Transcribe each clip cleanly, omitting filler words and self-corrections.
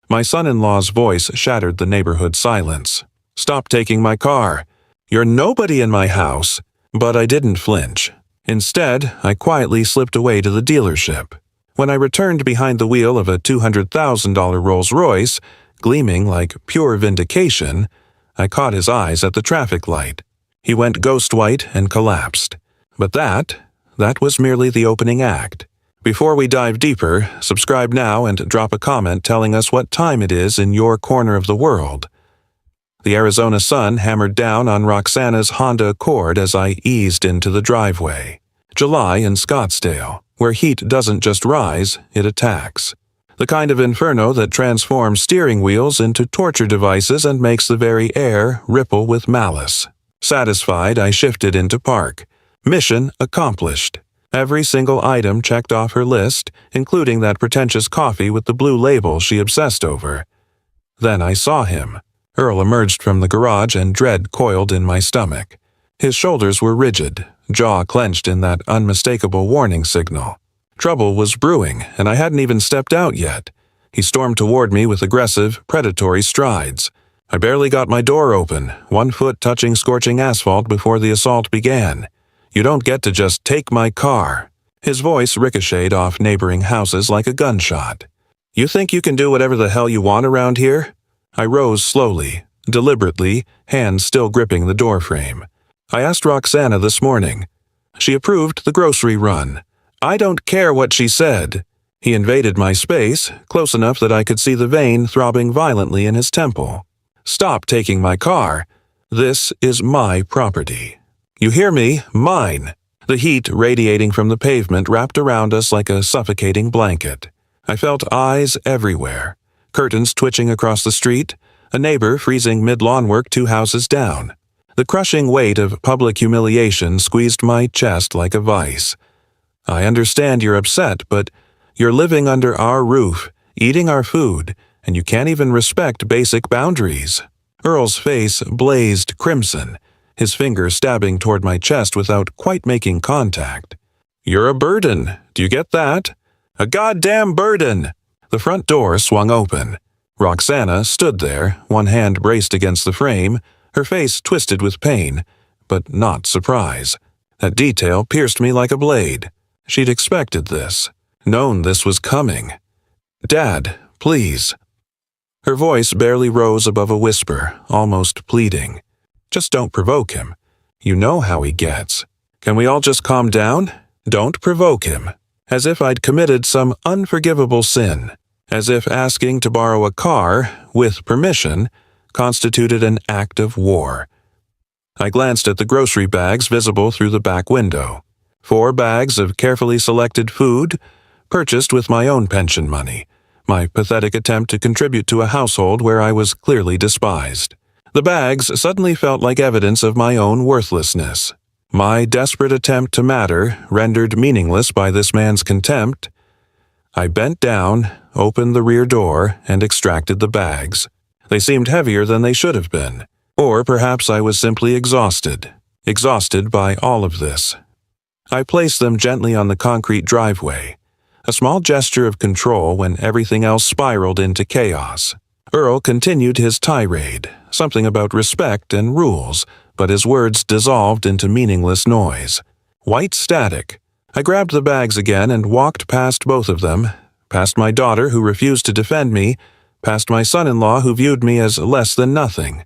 My son-in-law's voice shattered the neighborhood silence. "Stop taking my car. You're nobody in my house." But I didn't flinch. Instead, I quietly slipped away to the dealership. When I returned behind the wheel of a $200,000 Rolls-Royce, gleaming like pure vindication, I caught his eyes at the traffic light. He went ghost white and collapsed. But that was merely the opening act. Before we dive deeper, subscribe now and drop a comment telling us what time it is in your corner of the world. The Arizona sun hammered down on Roxana's Honda Accord as I eased into the driveway. July in Scottsdale, where heat doesn't just rise, it attacks. The kind of inferno that transforms steering wheels into torture devices and makes the very air ripple with malice. Satisfied, I shifted into park. Mission accomplished. Every single item checked off her list, including that pretentious coffee with the blue label she obsessed over. Then I saw him. Earl emerged from the garage and dread coiled in my stomach. His shoulders were rigid, jaw clenched in that unmistakable warning signal. Trouble was brewing, and I hadn't even stepped out yet. He stormed toward me with aggressive, predatory strides. I barely got my door open, one foot touching scorching asphalt before the assault began. "You don't get to just take my car." His voice ricocheted off neighboring houses like a gunshot. "You think you can do whatever the hell you want around here?" I rose slowly, deliberately, hands still gripping the doorframe. "I asked Roxana this morning. She approved the grocery run. I don't care what she said." He invaded my space, close enough that I could see the vein throbbing violently in his temple. "Stop taking my car. This is my property. You hear me? Mine." The heat radiating from the pavement wrapped around us like a suffocating blanket. I felt eyes everywhere. Curtains twitching across the street, a neighbor freezing mid-lawn work 2 houses down. The crushing weight of public humiliation squeezed my chest like a vice. "I understand you're upset, but you're living under our roof, eating our food, and you can't even respect basic boundaries." Earl's face blazed crimson, his finger stabbing toward my chest without quite making contact. "You're a burden. Do you get that? A goddamn burden!" The front door swung open. Roxana stood there, one hand braced against the frame, her face twisted with pain, but not surprise. That detail pierced me like a blade. She'd expected this, known this was coming. "Dad, please." Her voice barely rose above a whisper, almost pleading. "Just don't provoke him. You know how he gets. Can we all just calm down? Don't provoke him." As if I'd committed some unforgivable sin. As if asking to borrow a car, with permission, constituted an act of war. I glanced at the grocery bags visible through the back window. 4 bags of carefully selected food, purchased with my own pension money, my pathetic attempt to contribute to a household where I was clearly despised. The bags suddenly felt like evidence of my own worthlessness. My desperate attempt to matter, rendered meaningless by this man's contempt. I bent down, opened the rear door, and extracted the bags. They seemed heavier than they should have been. Or perhaps I was simply exhausted by all of this. I placed them gently on the concrete driveway, a small gesture of control when everything else spiraled into chaos. Earl continued his tirade, something about respect and rules, but his words dissolved into meaningless noise. White static. I grabbed the bags again and walked past both of them, past my daughter who refused to defend me, past my son-in-law who viewed me as less than nothing.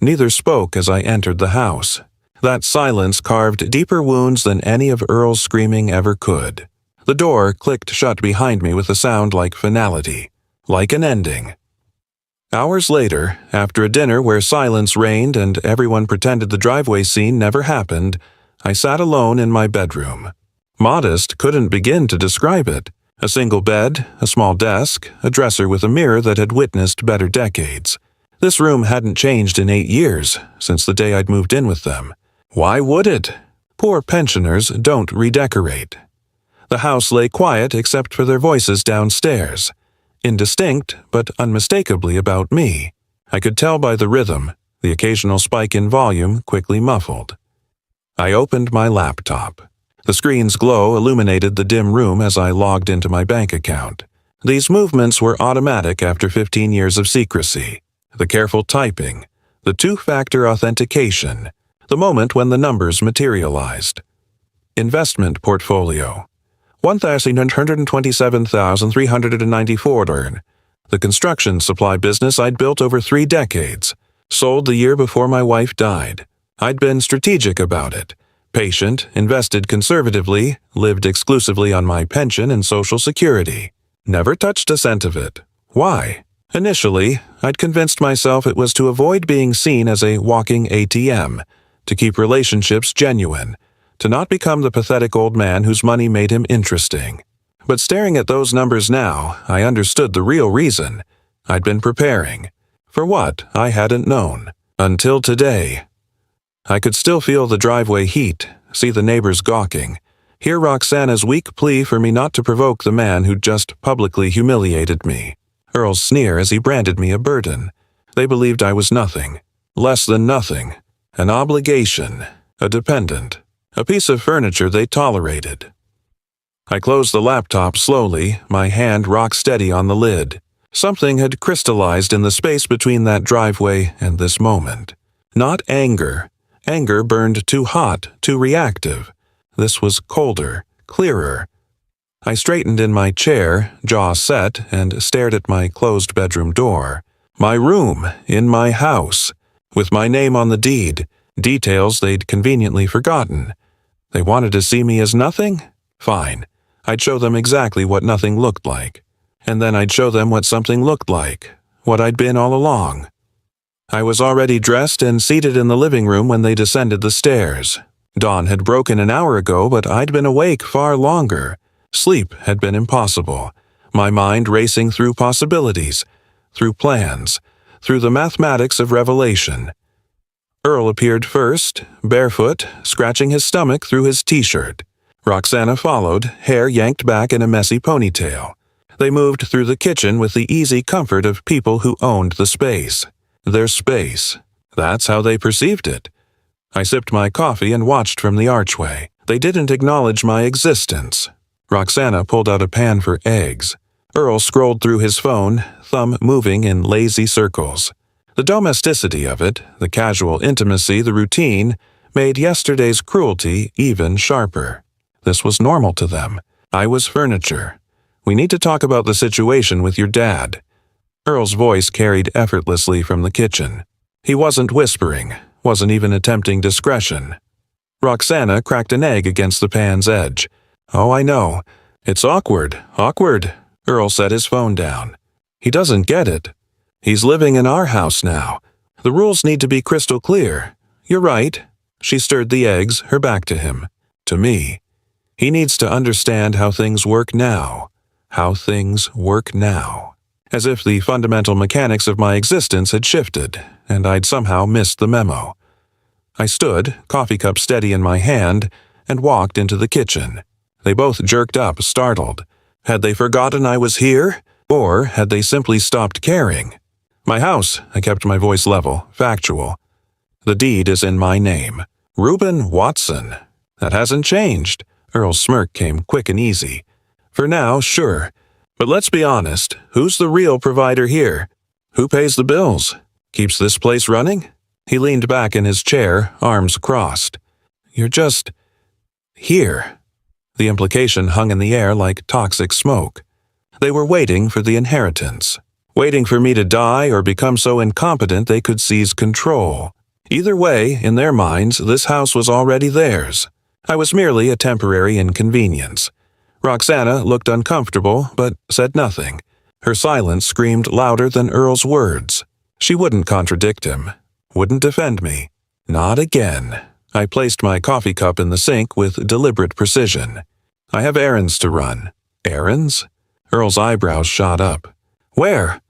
Neither spoke as I entered the house. That silence carved deeper wounds than any of Earl's screaming ever could. The door clicked shut behind me with a sound like finality, like an ending. Hours later, after a dinner where silence reigned and everyone pretended the driveway scene never happened, I sat alone in my bedroom. Modest couldn't begin to describe it. A single bed, a small desk, a dresser with a mirror that had witnessed better decades. This room hadn't changed in 8 years, since the day I'd moved in with them. Why would it? Poor pensioners don't redecorate. The house lay quiet except for their voices downstairs. Indistinct, but unmistakably about me. I could tell by the rhythm, the occasional spike in volume quickly muffled. I opened my laptop. The screen's glow illuminated the dim room as I logged into my bank account. These movements were automatic after 15 years of secrecy. The careful typing, the two-factor authentication, the moment when the numbers materialized. Investment portfolio. $1,127,394. The construction supply business I'd built over 3 decades. Sold the year before my wife died. I'd been strategic about it. Patient, invested conservatively, lived exclusively on my pension and Social Security. Never touched a cent of it. Why? Initially, I'd convinced myself it was to avoid being seen as a walking ATM, to keep relationships genuine, to not become the pathetic old man whose money made him interesting. But staring at those numbers now, I understood the real reason. I'd been preparing. For what, I hadn't known. Until today. I could still feel the driveway heat, see the neighbors gawking, hear Roxana's weak plea for me not to provoke the man who'd just publicly humiliated me. Earl's sneer as he branded me a burden. They believed I was nothing. Less than nothing. An obligation. A dependent. A piece of furniture they tolerated. I closed the laptop slowly, my hand rock steady on the lid. Something had crystallized in the space between that driveway and this moment. Not anger. Anger burned too hot, too reactive. This was colder, clearer. I straightened in my chair, jaw set, and stared at my closed bedroom door. My room, in my house, with my name on the deed, details they'd conveniently forgotten. They wanted to see me as nothing? Fine. I'd show them exactly what nothing looked like. And then I'd show them what something looked like, what I'd been all along. I was already dressed and seated in the living room when they descended the stairs. Dawn had broken an hour ago, but I'd been awake far longer. Sleep had been impossible. My mind racing through possibilities, through plans, through the mathematics of revelation. Earl appeared first, barefoot, scratching his stomach through his t-shirt. Roxana followed, hair yanked back in a messy ponytail. They moved through the kitchen with the easy comfort of people who owned the space. Their space. That's how they perceived it. I sipped my coffee and watched from the archway. They didn't acknowledge my existence. Roxana pulled out a pan for eggs. Earl scrolled through his phone, thumb moving in lazy circles. The domesticity of it, the casual intimacy, the routine, made yesterday's cruelty even sharper. This was normal to them. I was furniture. We need to talk about the situation with your dad. Earl's voice carried effortlessly from the kitchen. He wasn't whispering, wasn't even attempting discretion. Roxana cracked an egg against the pan's edge. Oh, I know. It's awkward. Earl set his phone down. He doesn't get it. He's living in our house now. The rules need to be crystal clear. You're right. She stirred the eggs, her back to him. To me. He needs to understand how things work now. How things work now. As if the fundamental mechanics of my existence had shifted, and I'd somehow missed the memo. I stood, coffee cup steady in my hand, and walked into the kitchen. They both jerked up, startled. Had they forgotten I was here? Or had they simply stopped caring? My house, I kept my voice level, factual. The deed is in my name. Reuben Watson. That hasn't changed. Earl's smirk came quick and easy. For now, sure. But let's be honest, who's the real provider here? Who pays the bills? Keeps this place running? He leaned back in his chair, arms crossed. You're just here. The implication hung in the air like toxic smoke. They were waiting for the inheritance. Waiting for me to die or become so incompetent they could seize control. Either way, in their minds, this house was already theirs. I was merely a temporary inconvenience. Roxana looked uncomfortable, but said nothing. Her silence screamed louder than Earl's words. She wouldn't contradict him. Wouldn't defend me. Not again. I placed my coffee cup in the sink with deliberate precision. I have errands to run. Errands? Earl's eyebrows shot up. Where?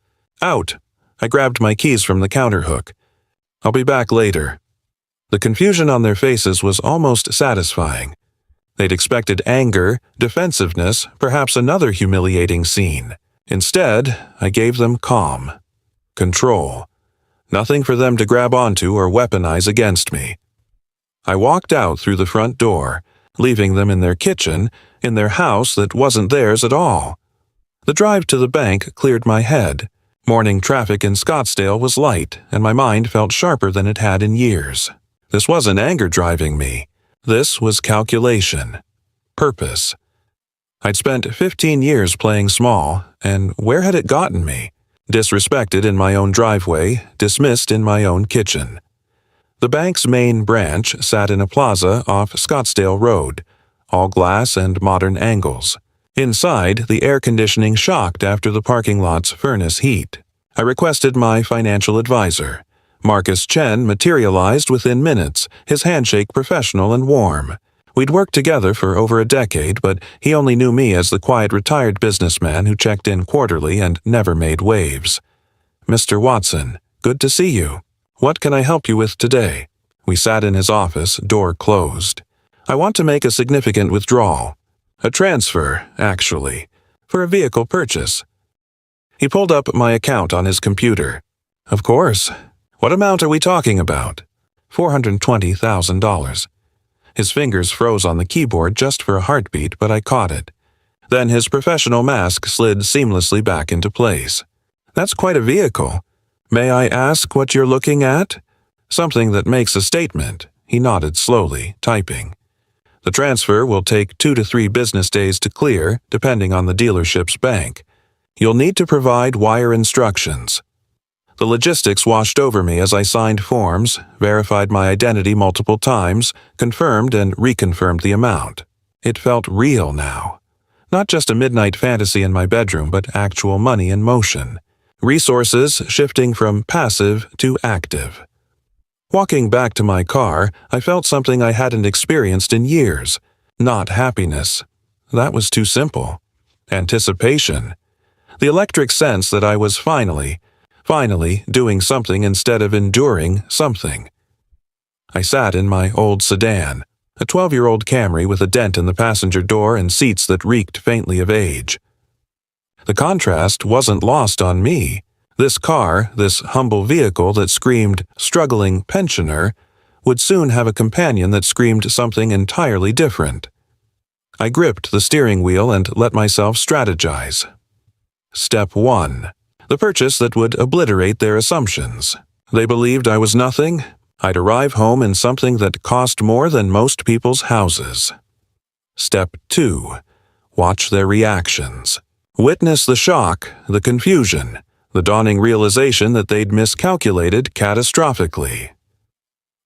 Out. I grabbed my keys from the counter hook. I'll be back later. The confusion on their faces was almost satisfying. They'd expected anger, defensiveness, perhaps another humiliating scene. Instead, I gave them calm. Control. Nothing for them to grab onto or weaponize against me. I walked out through the front door, leaving them in their kitchen, in their house that wasn't theirs at all. The drive to the bank cleared my head. Morning traffic in Scottsdale was light, and my mind felt sharper than it had in years. This wasn't anger driving me. This was calculation. Purpose. I'd spent 15 years playing small, and where had it gotten me? Disrespected in my own driveway, dismissed in my own kitchen. The bank's main branch sat in a plaza off Scottsdale Road, all glass and modern angles. Inside, the air conditioning shocked after the parking lot's furnace heat. I requested my financial advisor. Marcus Chen materialized within minutes, his handshake professional and warm. We'd worked together for over a decade, but he only knew me as the quiet retired businessman who checked in quarterly and never made waves. "Mr. Watson, good to see you. What can I help you with today?" We sat in his office, door closed. "I want to make a significant withdrawal. A transfer, actually, for a vehicle purchase." He pulled up my account on his computer. "Of course. What amount are we talking about?" $420,000. His fingers froze on the keyboard just for a heartbeat, but I caught it. Then his professional mask slid seamlessly back into place. "That's quite a vehicle. May I ask what you're looking at?" "Something that makes a statement." He nodded slowly, typing. "The transfer will take 2 to 3 business days to clear, depending on the dealership's bank. You'll need to provide wire instructions." The logistics washed over me as I signed forms, verified my identity multiple times, confirmed and reconfirmed the amount. It felt real now. Not just a midnight fantasy in my bedroom, but actual money in motion. Resources shifting from passive to active. Walking back to my car, I felt something I hadn't experienced in years. Not happiness. That was too simple. Anticipation. The electric sense that I was finally doing something instead of enduring something. I sat in my old sedan, a 12-year-old Camry with a dent in the passenger door and seats that reeked faintly of age. The contrast wasn't lost on me. This car, this humble vehicle that screamed struggling pensioner, would soon have a companion that screamed something entirely different. I gripped the steering wheel and let myself strategize. Step 1. The purchase that would obliterate their assumptions. They believed I was nothing. I'd arrive home in something that cost more than most people's houses. Step 2. Watch their reactions. Witness the shock, the confusion, the dawning realization that they'd miscalculated catastrophically.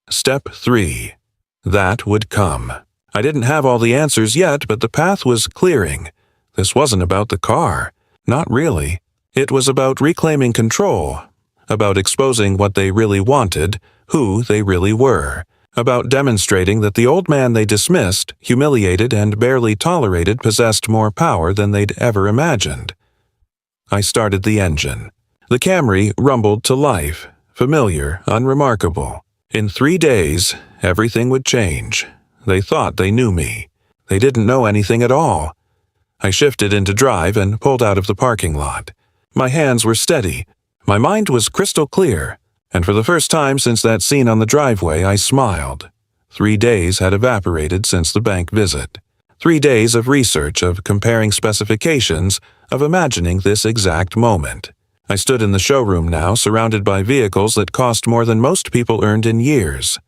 Step 3. That would come. I didn't have all the answers yet, but the path was clearing. This wasn't about the car. Not really. It was about reclaiming control, about exposing what they really wanted, who they really were, about demonstrating that the old man they dismissed, humiliated, and barely tolerated possessed more power than they'd ever imagined. I started the engine. The Camry rumbled to life, familiar, unremarkable. In 3 days, everything would change. They thought they knew me. They didn't know anything at all. I shifted into drive and pulled out of the parking lot. My hands were steady. My mind was crystal clear, and for the first time since that scene on the driveway, I smiled. 3 days had evaporated since the bank visit. 3 days of research, of comparing specifications, of imagining this exact moment. I stood in the showroom now, surrounded by vehicles that cost more than most people earned in years.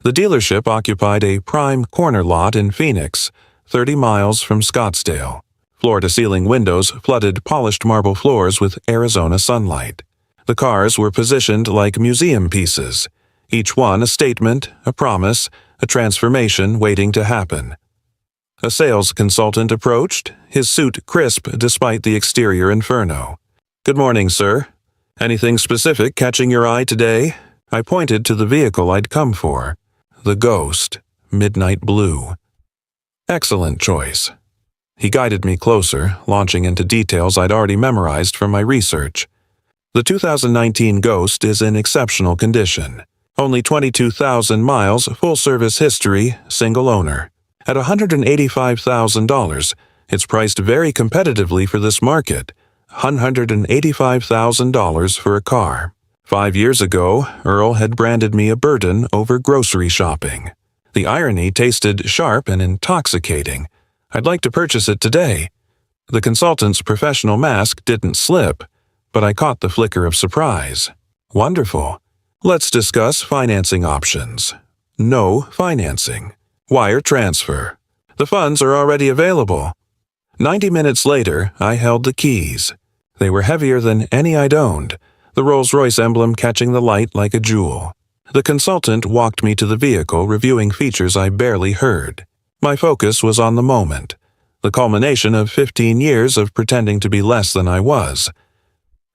The dealership occupied a prime corner lot in Phoenix, 30 miles from Scottsdale. Floor-to-ceiling windows flooded polished marble floors with Arizona sunlight. The cars were positioned like museum pieces, each one a statement, a promise, a transformation waiting to happen. A sales consultant approached, his suit crisp despite the exterior inferno. "Good morning, sir. Anything specific catching your eye today?" I pointed to the vehicle I'd come for. The Ghost, midnight blue. "Excellent choice." He guided me closer, launching into details I'd already memorized from my research. The 2019 Ghost is in exceptional condition. Only 22,000 miles, full-service history, single owner. At $185,000, it's priced very competitively for this market. $185,000 for a car. 5 years ago, Earl had branded me a burden over grocery shopping. The irony tasted sharp and intoxicating. I'd like to purchase it today. The consultant's professional mask didn't slip, but I caught the flicker of surprise. Wonderful. Let's discuss financing options. No financing. Wire transfer. The funds are already available. 90 minutes later, I held the keys. They were heavier than any I'd owned, the Rolls-Royce emblem catching the light like a jewel. The consultant walked me to the vehicle, reviewing features I barely heard. My focus was on the moment, the culmination of 15 years of pretending to be less than I was.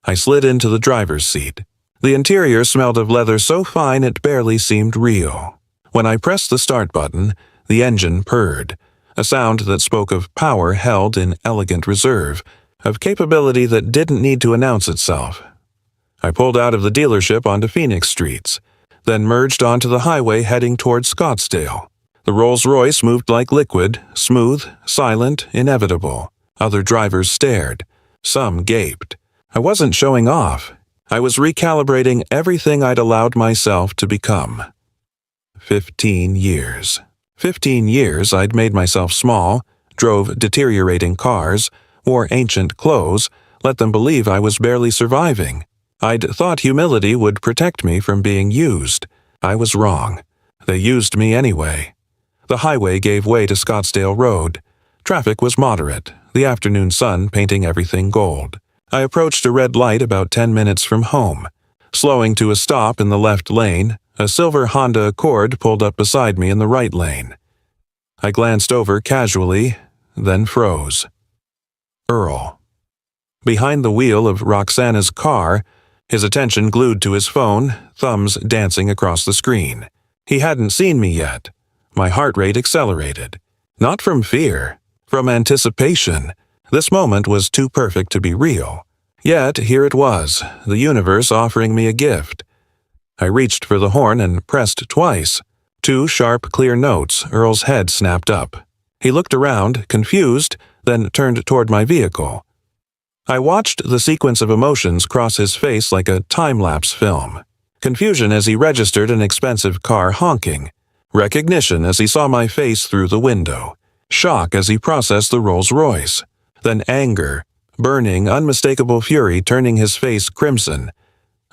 I slid into the driver's seat. The interior smelled of leather so fine it barely seemed real. When I pressed the start button, the engine purred, a sound that spoke of power held in elegant reserve, of capability that didn't need to announce itself. I pulled out of the dealership onto Phoenix streets, then merged onto the highway heading toward Scottsdale. The Rolls-Royce moved like liquid, smooth, silent, inevitable. Other drivers stared. Some gaped. I wasn't showing off. I was recalibrating everything I'd allowed myself to become. 15 years. 15 years I'd made myself small, drove deteriorating cars, wore ancient clothes, let them believe I was barely surviving. I'd thought humility would protect me from being used. I was wrong. They used me anyway. The highway gave way to Scottsdale Road. Traffic was moderate, the afternoon sun painting everything gold. I approached a red light about 10 minutes from home. Slowing to a stop in the left lane, a silver Honda Accord pulled up beside me in the right lane. I glanced over casually, then froze. Earl. Behind the wheel of Roxana's car, his attention glued to his phone, thumbs dancing across the screen. He hadn't seen me yet. My heart rate accelerated. Not from fear, from anticipation. This moment was too perfect to be real. Yet here it was, the universe offering me a gift. I reached for the horn and pressed twice. 2 sharp, clear notes. Earl's head snapped up. He looked around, confused, then turned toward my vehicle. I watched the sequence of emotions cross his face like a time-lapse film. Confusion as he registered an expensive car honking. Recognition as he saw my face through the window. Shock as he processed the Rolls-Royce. Then anger, burning, unmistakable fury turning his face crimson.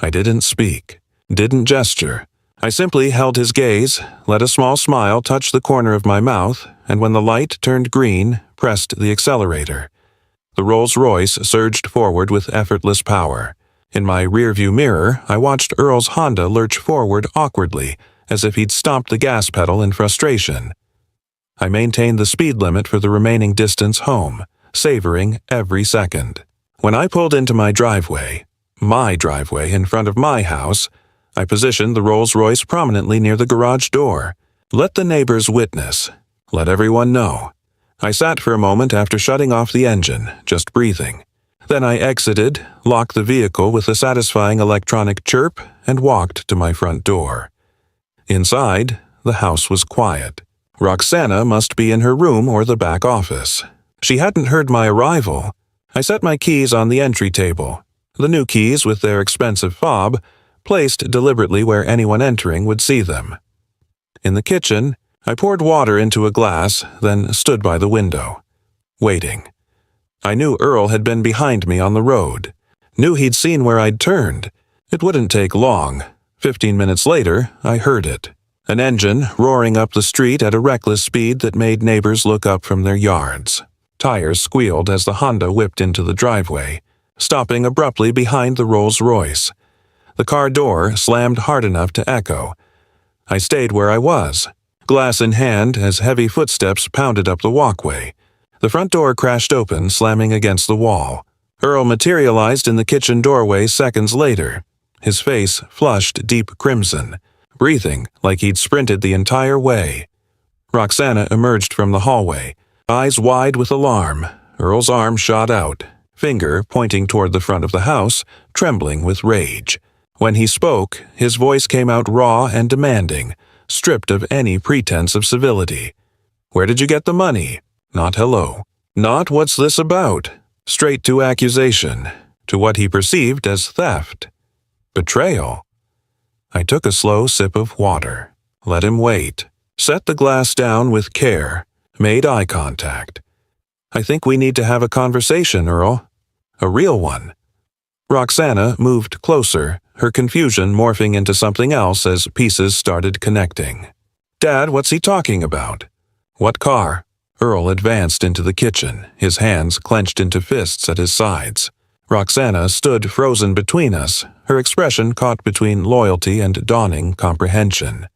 I didn't speak, didn't gesture. I simply held his gaze, let a small smile touch the corner of my mouth, and when the light turned green, pressed the accelerator. The Rolls-Royce surged forward with effortless power. In my rearview mirror, I watched Earl's Honda lurch forward awkwardly, as if he'd stomped the gas pedal in frustration. I maintained the speed limit for the remaining distance home, savoring every second. When I pulled into my driveway in front of my house, I positioned the Rolls-Royce prominently near the garage door. Let the neighbors witness. Let everyone know. I sat for a moment after shutting off the engine, just breathing. Then I exited, locked the vehicle with a satisfying electronic chirp, and walked to my front door. Inside, the house was quiet. Roxana must be in her room or the back office. She hadn't heard my arrival. I set my keys on the entry table, the new keys with their expensive fob, placed deliberately where anyone entering would see them. In the kitchen, I poured water into a glass, then stood by the window, waiting. I knew Earl had been behind me on the road, knew he'd seen where I'd turned. It wouldn't take long. 15 minutes later, I heard it. An engine roaring up the street at a reckless speed that made neighbors look up from their yards. Tires squealed as the Honda whipped into the driveway, stopping abruptly behind the Rolls-Royce. The car door slammed hard enough to echo. I stayed where I was, glass in hand as heavy footsteps pounded up the walkway. The front door crashed open, slamming against the wall. Earl materialized in the kitchen doorway seconds later, his face flushed deep crimson, breathing like he'd sprinted the entire way. Roxana emerged from the hallway, eyes wide with alarm. Earl's arm shot out, finger pointing toward the front of the house, trembling with rage. When he spoke, his voice came out raw and demanding, stripped of any pretense of civility. Where did you get the money? Not hello. Not what's this about. Straight to accusation, to what he perceived as theft. Betrayal. I took a slow sip of water, let him wait, set the glass down with care, made eye contact. I think we need to have a conversation, Earl. A real one. Roxana moved closer, her confusion morphing into something else as pieces started connecting. Dad, what's he talking about? What car? Earl advanced into the kitchen, his hands clenched into fists at his sides. Roxana stood frozen between us, her expression caught between loyalty and dawning comprehension.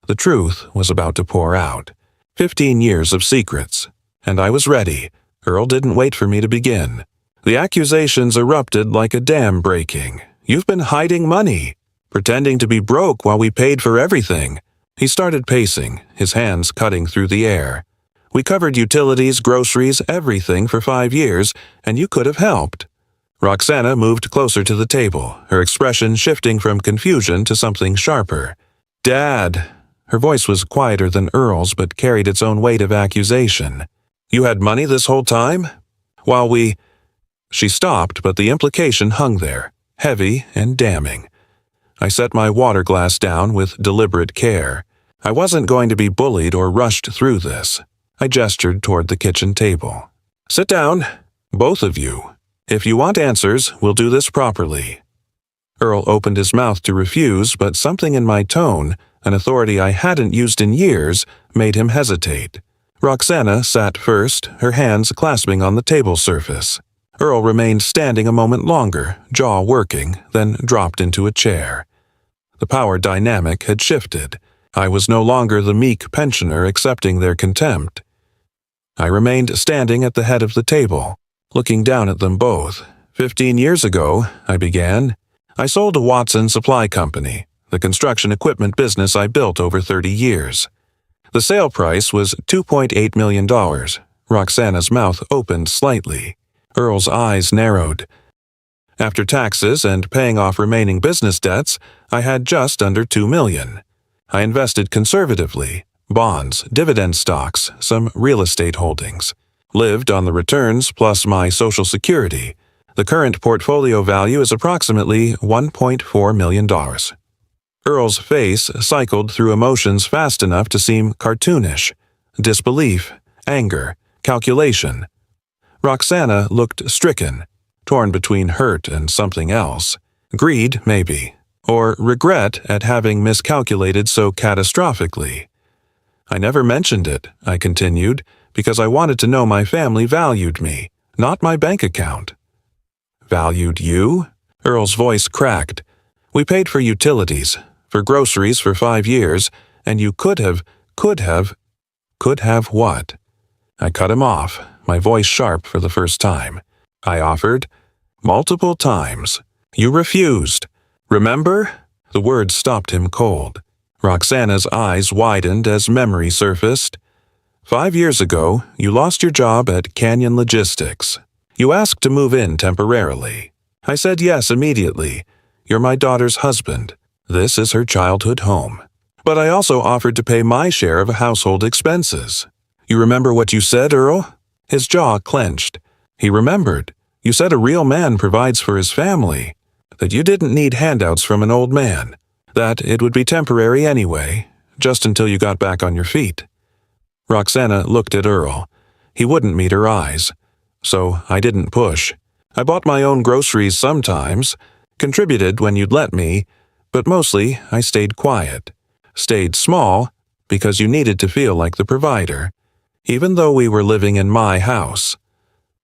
The truth was about to pour out. 15 years of secrets. And I was ready. Earl didn't wait for me to begin. The accusations erupted like a dam breaking. You've been hiding money, pretending to be broke while we paid for everything. He started pacing, his hands cutting through the air. We covered utilities, groceries, everything for 5 years, and you could have helped. Roxana moved closer to the table, her expression shifting from confusion to something sharper. Dad! Her voice was quieter than Earl's but carried its own weight of accusation. You had money this whole time? While we... She stopped, but the implication hung there, heavy and damning. I set my water glass down with deliberate care. I wasn't going to be bullied or rushed through this. I gestured toward the kitchen table. Sit down, both of you. If you want answers, we'll do this properly. Earl opened his mouth to refuse, but something in my tone, an authority I hadn't used in years, made him hesitate. Roxana sat first, her hands clasping on the table surface. Earl remained standing a moment longer, jaw working, then dropped into a chair. The power dynamic had shifted. I was no longer the meek pensioner accepting their contempt. I remained standing at the head of the table, looking down at them both. 15 years ago, I began. I sold to Watson Supply Company, the construction equipment business I built over 30 years. The sale price was $2.8 million. Roxana's mouth opened slightly. Earl's eyes narrowed. After taxes and paying off remaining business debts, I had just under $2 million. I invested conservatively, bonds, dividend stocks, some real estate holdings. Lived on the returns plus my Social Security. The current portfolio value is approximately $1.4 million. Earl's face cycled through emotions fast enough to seem cartoonish. Disbelief, anger, calculation. Roxana looked stricken, torn between hurt and something else. Greed, maybe, or regret at having miscalculated so catastrophically. I never mentioned it, I continued, because I wanted to know my family valued me, not my bank account. Valued you? Earl's voice cracked. We paid for utilities, for groceries for 5 years, and you could have what? I cut him off, my voice sharp for the first time. I offered. Multiple times. You refused. Remember? The words stopped him cold. Roxana's eyes widened as memory surfaced. 5 years ago, you lost your job at Canyon Logistics. You asked to move in temporarily. I said yes immediately. You're my daughter's husband. This is her childhood home. But I also offered to pay my share of household expenses. You remember what you said, Earl? His jaw clenched. He remembered. You said a real man provides for his family. That you didn't need handouts from an old man. That it would be temporary anyway, just until you got back on your feet. Roxana looked at Earl. He wouldn't meet her eyes. So I didn't push. I bought my own groceries sometimes, contributed when you'd let me, but mostly I stayed quiet. Stayed small because you needed to feel like the provider, even though we were living in my house.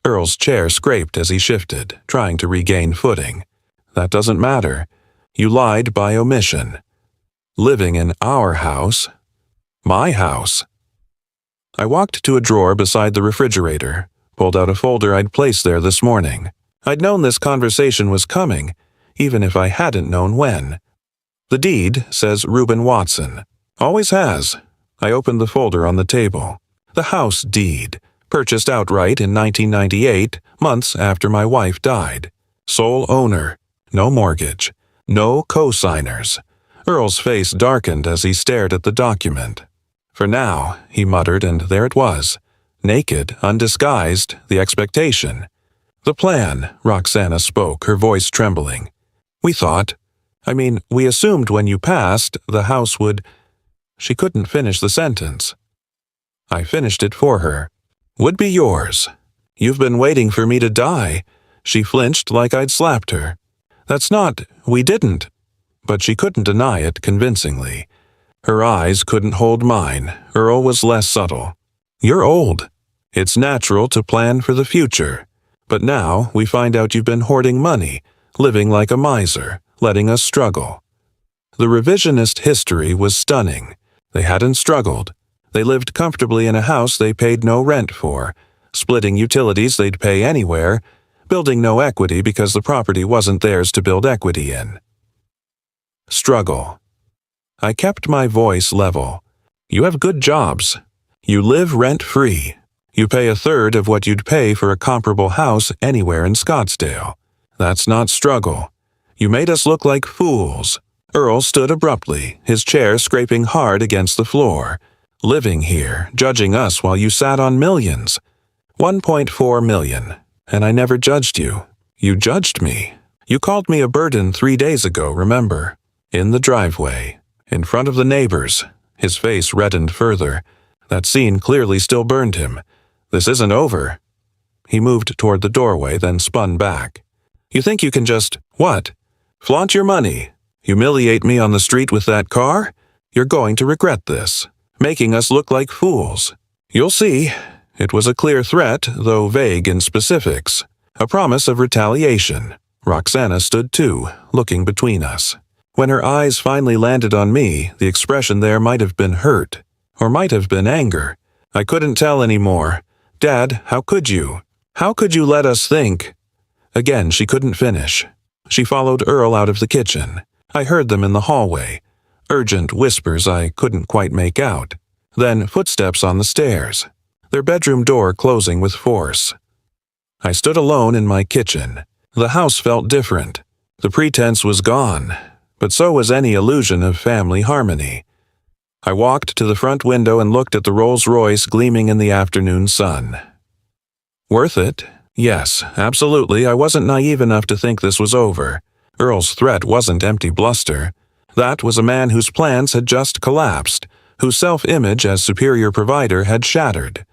Earl's chair scraped as he shifted, trying to regain footing. That doesn't matter. You lied by omission. Living in our house. My house. I walked to a drawer beside the refrigerator, pulled out a folder I'd placed there this morning. I'd known this conversation was coming, even if I hadn't known when. The deed says Reuben Watson. Always has. I opened the folder on the table. The house deed, purchased outright in 1998, months after my wife died. Sole owner. No mortgage. No co-signers. Earl's face darkened as he stared at the document. For now, he muttered, and there it was. Naked, undisguised, the expectation. The plan, Roxana spoke, her voice trembling. We assumed when you passed, the house would... She couldn't finish the sentence. I finished it for her. Would be yours. You've been waiting for me to die." She flinched like I'd slapped her. We didn't." But she couldn't deny it convincingly. Her eyes couldn't hold mine. Earl was less subtle. "You're old. It's natural to plan for the future. But now we find out you've been hoarding money, living like a miser, letting us struggle." The revisionist history was stunning. They hadn't struggled. They lived comfortably in a house they paid no rent for, splitting utilities they'd pay anywhere, building no equity because the property wasn't theirs to build equity in. Struggle. I kept my voice level. "You have good jobs. You live rent-free. You pay a third of what you'd pay for a comparable house anywhere in Scottsdale. That's not struggle. You made us look like fools." Earl stood abruptly, his chair scraping hard against the floor. "Living here, judging us while you sat on millions. 1.4 million. And I never judged you. You judged me. You called me a burden 3 days ago, remember? In the driveway. In front of the neighbors." His face reddened further. That scene clearly still burned him. "This isn't over." He moved toward the doorway, then spun back. "You think you can just, what? Flaunt your money? Humiliate me on the street with that car? You're going to regret this. Making us look like fools. You'll see." It was a clear threat, though vague in specifics. A promise of retaliation. Roxana stood too, looking between us. When her eyes finally landed on me, the expression there might have been hurt, or might have been anger. I couldn't tell anymore. "Dad, how could you? How could you let us think?" Again, she couldn't finish. She followed Earl out of the kitchen. I heard them in the hallway. Urgent whispers I couldn't quite make out. Then footsteps on the stairs. Their bedroom door closing with force. I stood alone in my kitchen. The house felt different. The pretense was gone, but so was any illusion of family harmony. I walked to the front window and looked at the Rolls-Royce gleaming in the afternoon sun. Worth it? Yes, absolutely. I wasn't naive enough to think this was over. Earl's threat wasn't empty bluster. That was a man whose plans had just collapsed, whose self-image as superior provider had shattered.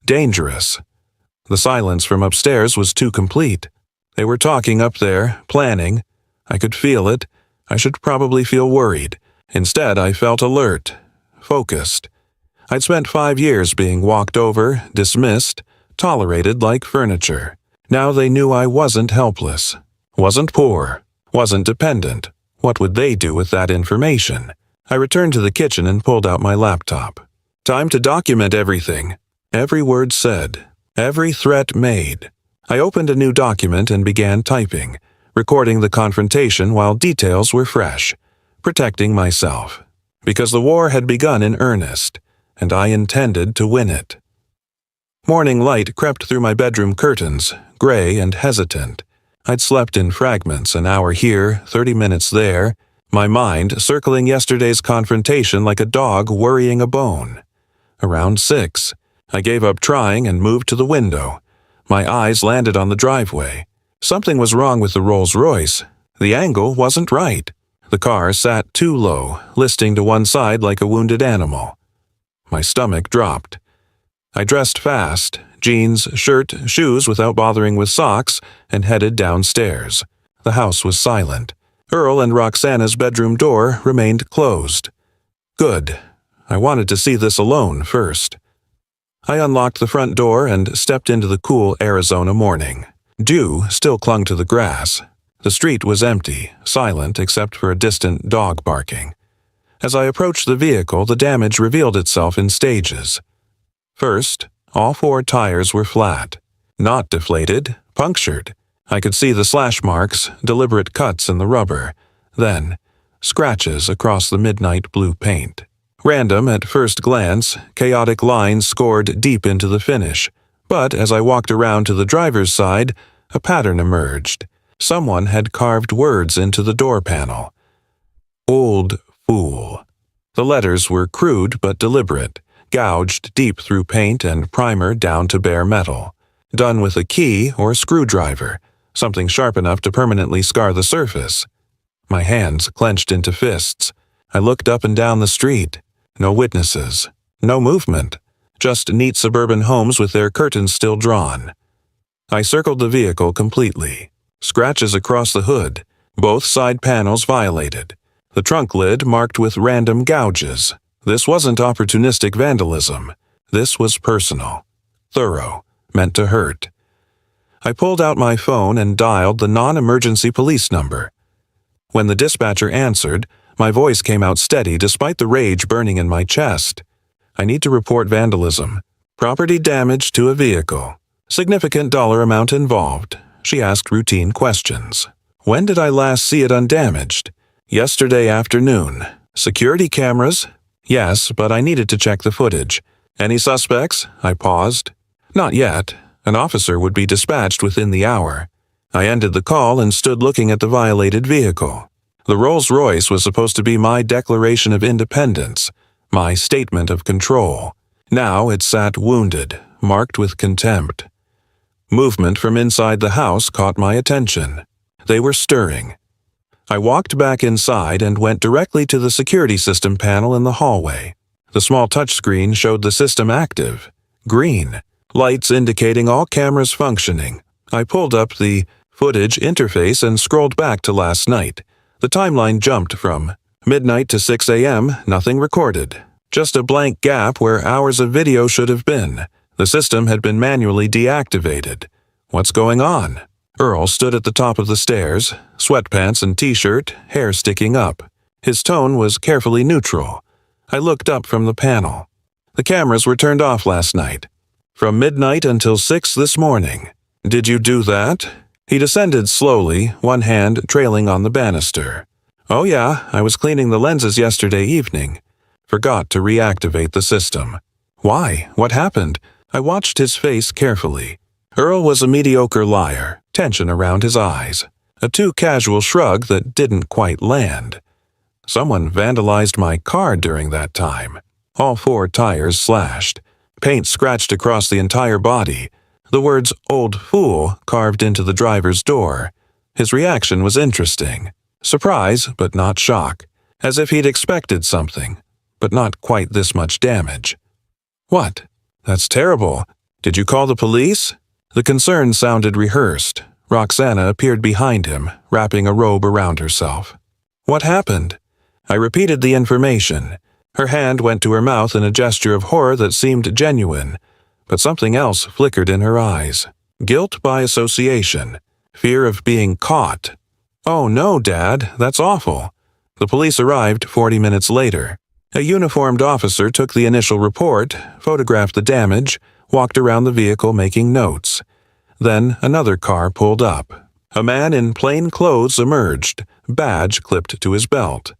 Dangerous. The silence from upstairs was too complete. They were talking up there, planning. I could feel it. I should probably feel worried. Instead, I felt alert, focused. I'd spent 5 years being walked over, dismissed, tolerated like furniture. Now they knew I wasn't helpless, wasn't poor, wasn't dependent. What would they do with that information? I returned to the kitchen and pulled out my laptop. Time to document everything. Every word said, every threat made. I opened a new document and began typing, recording the confrontation while details were fresh, protecting myself. Because the war had begun in earnest, and I intended to win it. Morning light crept through my bedroom curtains, gray and hesitant. I'd slept in fragments, an hour here, 30 minutes there, my mind circling yesterday's confrontation like a dog worrying a bone. Around 6, I gave up trying and moved to the window. My eyes landed on the driveway. Something was wrong with the Rolls-Royce. The angle wasn't right. The car sat too low, listing to one side like a wounded animal. My stomach dropped. I dressed fast, jeans, shirt, shoes without bothering with socks, and headed downstairs. The house was silent. Earl and Roxana's bedroom door remained closed. Good. I wanted to see this alone first. I unlocked the front door and stepped into the cool Arizona morning. Dew still clung to the grass. The street was empty, silent except for a distant dog barking. As I approached the vehicle, the damage revealed itself in stages. First, all 4 tires were flat. Not deflated, punctured. I could see the slash marks, deliberate cuts in the rubber. Then, scratches across the midnight blue paint. Random at first glance, chaotic lines scored deep into the finish. But as I walked around to the driver's side, a pattern emerged. Someone had carved words into the door panel. Old fool. The letters were crude but deliberate, gouged deep through paint and primer down to bare metal. Done with a key or screwdriver, something sharp enough to permanently scar the surface. My hands clenched into fists. I looked up and down the street. No witnesses. No movement. Just neat suburban homes with their curtains still drawn. I circled the vehicle completely. Scratches across the hood, both side panels violated. The trunk lid marked with random gouges. This wasn't opportunistic vandalism. This was personal. Thorough. Meant to hurt. I pulled out my phone and dialed the non-emergency police number. When the dispatcher answered, my voice came out steady despite the rage burning in my chest. I need to report vandalism. Property damage to a vehicle. Significant dollar amount involved. She asked routine questions. When did I last see it undamaged? Yesterday afternoon. Security cameras? Yes, but I needed to check the footage. Any suspects? I paused. Not yet. An officer would be dispatched within the hour. I ended the call and stood looking at the violated vehicle. The Rolls-Royce was supposed to be my declaration of independence, my statement of control. Now it sat wounded, marked with contempt. Movement from inside the house caught my attention. They were stirring. I walked back inside and went directly to the security system panel in the hallway. The small touchscreen showed the system active. Green. Lights indicating all cameras functioning. I pulled up the footage interface and scrolled back to last night. The timeline jumped from midnight to 6 a.m., nothing recorded. Just a blank gap where hours of video should have been. The system had been manually deactivated. What's going on? Earl stood at the top of the stairs, sweatpants and t-shirt, hair sticking up. His tone was carefully neutral. I looked up from the panel. The cameras were turned off last night. From midnight until 6 this morning. Did you do that? He descended slowly, one hand trailing on the banister. Oh yeah, I was cleaning the lenses yesterday evening. Forgot to reactivate the system. Why? What happened? I watched his face carefully. Earl was a mediocre liar, tension around his eyes. A too casual shrug that didn't quite land. Someone vandalized my car during that time. All 4 tires slashed. Paint scratched across the entire body. The words "old fool" carved into the driver's door. His reaction was interesting. Surprise, but not shock. As if he'd expected something, but not quite this much damage. What? That's terrible. Did you call the police? The concern sounded rehearsed. Roxana appeared behind him, wrapping a robe around herself. What happened? I repeated the information. Her hand went to her mouth in a gesture of horror that seemed genuine. But something else flickered in her eyes. Guilt by association. Fear of being caught. Oh no, Dad, that's awful. The police arrived 40 minutes later. A uniformed officer took the initial report, photographed the damage, walked around the vehicle making notes. Then another car pulled up. A man in plain clothes emerged, badge clipped to his belt.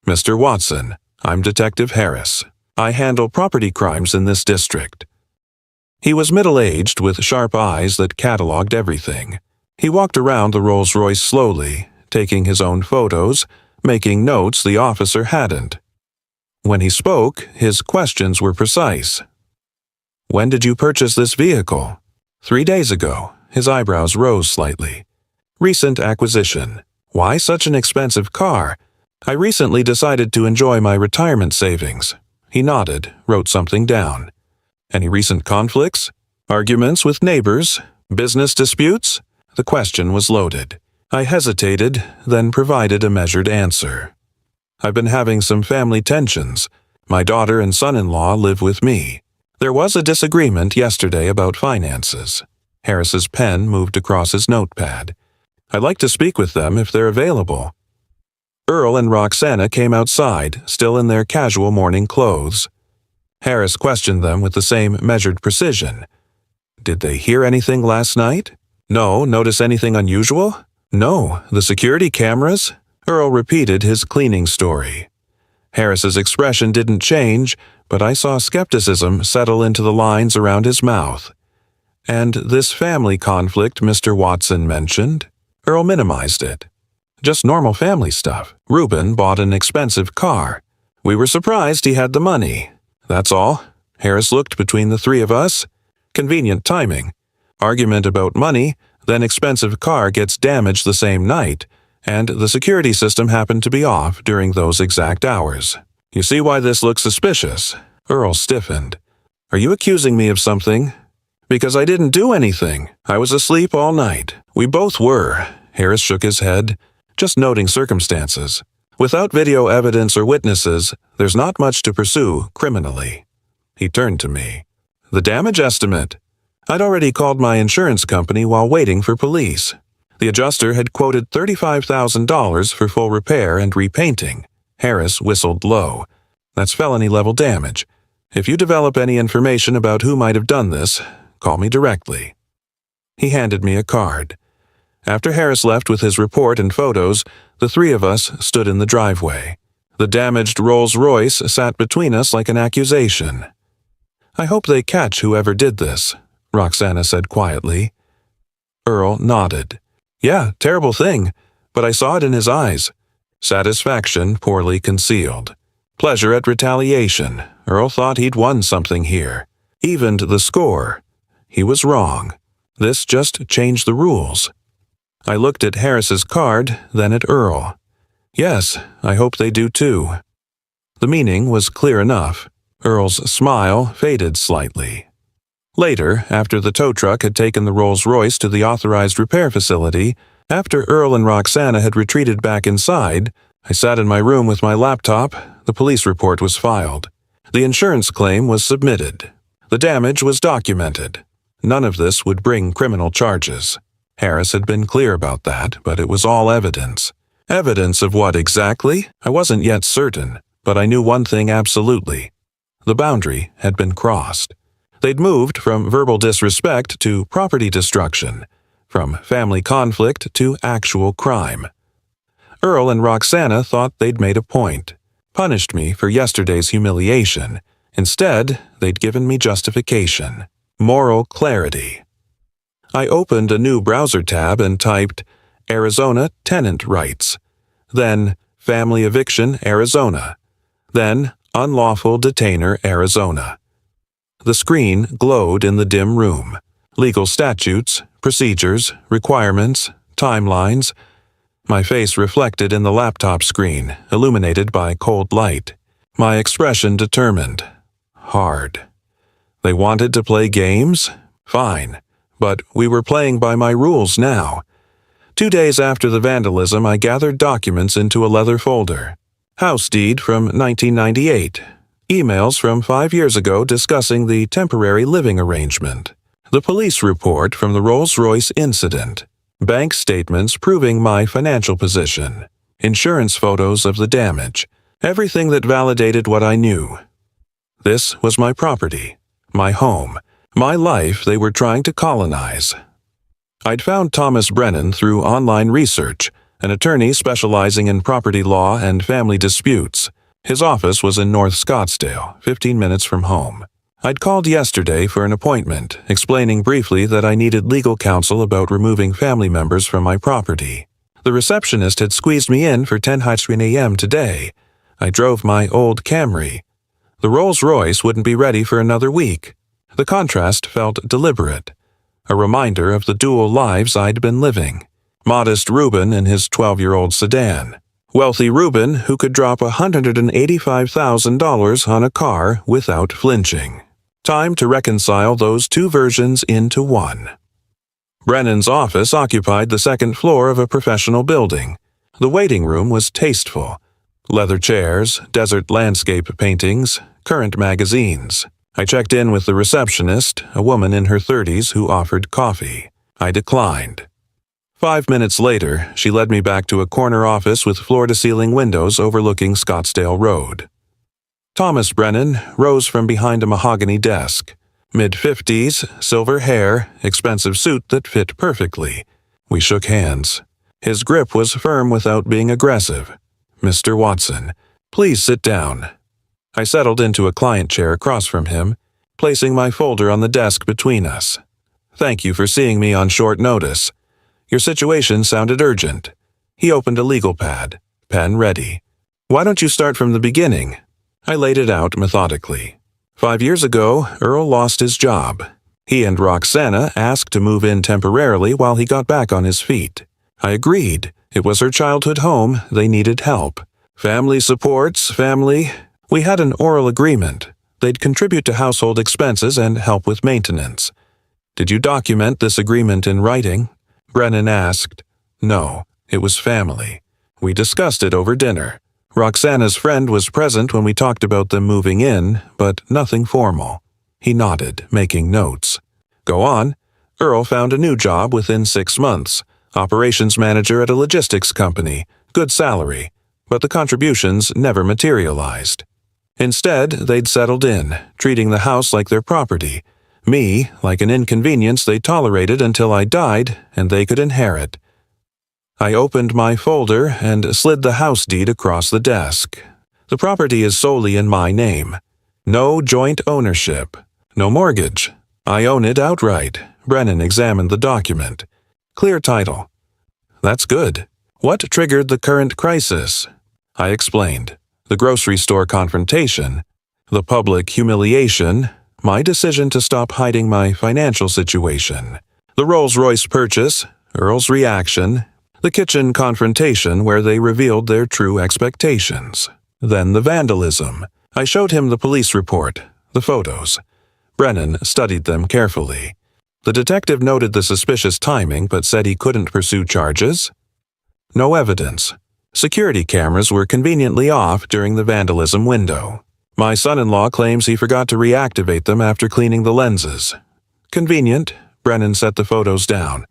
Mr. Watson, I'm Detective Harris. I handle property crimes in this district. He was middle-aged with sharp eyes that cataloged everything. He walked around the Rolls-Royce slowly, taking his own photos, making notes the officer hadn't. When he spoke, his questions were precise. When did you purchase this vehicle? 3 days ago. His eyebrows rose slightly. Recent acquisition. Why such an expensive car? I recently decided to enjoy my retirement savings. He nodded, wrote something down. Any recent conflicts? Arguments with neighbors? Business disputes? The question was loaded. I hesitated, then provided a measured answer. I've been having some family tensions. My daughter and son-in-law live with me. There was a disagreement yesterday about finances. Harris's pen moved across his notepad. I'd like to speak with them if they're available. Earl and Roxana came outside, still in their casual morning clothes. Harris questioned them with the same measured precision. Did they hear anything last night? No. Notice anything unusual? No. The security cameras? Earl repeated his cleaning story. Harris's expression didn't change, but I saw skepticism settle into the lines around his mouth. And this family conflict Mr. Watson mentioned? Earl minimized it. Just normal family stuff. Reuben bought an expensive car. We were surprised he had the money. That's all. Harris looked between the 3 of us. Convenient timing. Argument about money, then expensive car gets damaged the same night, and the security system happened to be off during those exact hours. You see why this looks suspicious? Earl stiffened. Are you accusing me of something? Because I didn't do anything. I was asleep all night. We both were. Harris shook his head, just noting circumstances. Without video evidence or witnesses, there's not much to pursue criminally. He turned to me. The damage estimate? I'd already called my insurance company while waiting for police. The adjuster had quoted $35,000 for full repair and repainting. Harris whistled low. That's felony-level damage. If you develop any information about who might have done this, call me directly. He handed me a card. After Harris left with his report and photos, the three of us stood in the driveway. The damaged Rolls-Royce sat between us like an accusation. I hope they catch whoever did this, Roxana said quietly. Earl nodded. Yeah, terrible thing, but I saw it in his eyes. Satisfaction poorly concealed. Pleasure at retaliation. Earl thought he'd won something here. Evened the score. He was wrong. This just changed the rules. I looked at Harris's card, then at Earl. Yes, I hope they do too. The meaning was clear enough. Earl's smile faded slightly. Later, after the tow truck had taken the Rolls-Royce to the authorized repair facility, after Earl and Roxana had retreated back inside, I sat in my room with my laptop. The police report was filed. The insurance claim was submitted. The damage was documented. None of this would bring criminal charges. Harris had been clear about that, but it was all evidence. Evidence of what exactly? I wasn't yet certain, but I knew one thing absolutely. The boundary had been crossed. They'd moved from verbal disrespect to property destruction, from family conflict to actual crime. Earl and Roxana thought they'd made a point, punished me for yesterday's humiliation. Instead, they'd given me justification, moral clarity. I opened a new browser tab and typed Arizona tenant rights, then family eviction Arizona, then unlawful detainer Arizona. The screen glowed in the dim room. Legal statutes, procedures, requirements, timelines. My face reflected in the laptop screen, illuminated by cold light. My expression determined. Hard. They wanted to play games? Fine. But we were playing by my rules now. 2 days after the vandalism, I gathered documents into a leather folder. House deed from 1998. Emails from 5 years ago discussing the temporary living arrangement. The police report from the Rolls-Royce incident. Bank statements proving my financial position. Insurance photos of the damage. Everything that validated what I knew. This was my property, my home, my life they were trying to colonize. I'd found Thomas Brennan through online research, an attorney specializing in property law and family disputes. His office was in North Scottsdale, 15 minutes from home. I'd called yesterday for an appointment, explaining briefly that I needed legal counsel about removing family members from my property. The receptionist had squeezed me in for 10:30 a.m. today. I drove my old Camry. The Rolls-Royce wouldn't be ready for another week. The contrast felt deliberate, a reminder of the dual lives I'd been living. Modest Reuben in his 12-year-old sedan. Wealthy Reuben who could drop $185,000 on a car without flinching. Time to reconcile those two versions into one. Brennan's office occupied the second floor of a professional building. The waiting room was tasteful. Leather chairs, desert landscape paintings, current magazines. I checked in with the receptionist, a woman in her 30s who offered coffee. I declined. 5 minutes later, she led me back to a corner office with floor-to-ceiling windows overlooking Scottsdale Road. Thomas Brennan rose from behind a mahogany desk. Mid-50s, silver hair, expensive suit that fit perfectly. We shook hands. His grip was firm without being aggressive. Mr. Watson, please sit down. I settled into a client chair across from him, placing my folder on the desk between us. Thank you for seeing me on short notice. Your situation sounded urgent. He opened a legal pad, pen ready. Why don't you start from the beginning? I laid it out methodically. 5 years ago, Earl lost his job. He and Roxana asked to move in temporarily while he got back on his feet. I agreed. It was her childhood home. They needed help. Family supports, We had an oral agreement. They'd contribute to household expenses and help with maintenance. Did you document this agreement in writing? Brennan asked. No, it was family. We discussed it over dinner. Roxana's friend was present when we talked about them moving in, but nothing formal. He nodded, making notes. Go on. Earl found a new job within 6 months. Operations manager at a logistics company. Good salary. But the contributions never materialized. Instead, they'd settled in, treating the house like their property. Me, like an inconvenience they tolerated until I died and they could inherit. I opened my folder and slid the house deed across the desk. The property is solely in my name. No joint ownership. No mortgage. I own it outright. Brennan examined the document. Clear title. That's good. What triggered the current crisis? I explained. The grocery store confrontation, the public humiliation, my decision to stop hiding my financial situation, the Rolls-Royce purchase, Earl's reaction, the kitchen confrontation where they revealed their true expectations. Then the vandalism. I showed him the police report, the photos. Brennan studied them carefully. The detective noted the suspicious timing but said he couldn't pursue charges. No evidence. Security cameras were conveniently off during the vandalism window. My son-in-law claims he forgot to reactivate them after cleaning the lenses. Convenient. Brennan set the photos down.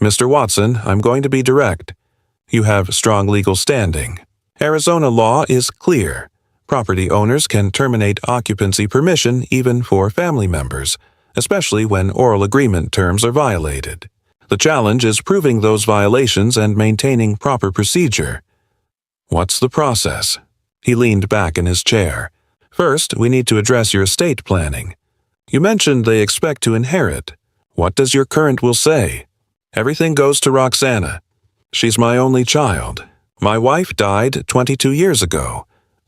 Mr. Watson, I'm going to be direct. You have strong legal standing. Arizona law is clear. Property owners can terminate occupancy permission even for family members, especially when oral agreement terms are violated. The challenge is proving those violations and maintaining proper procedure. What's the process? He leaned back in his chair. First, we need to address your estate planning. You mentioned they expect to inherit. What does your current will say? Everything goes to Roxana. She's my only child. My wife died 22 years ago.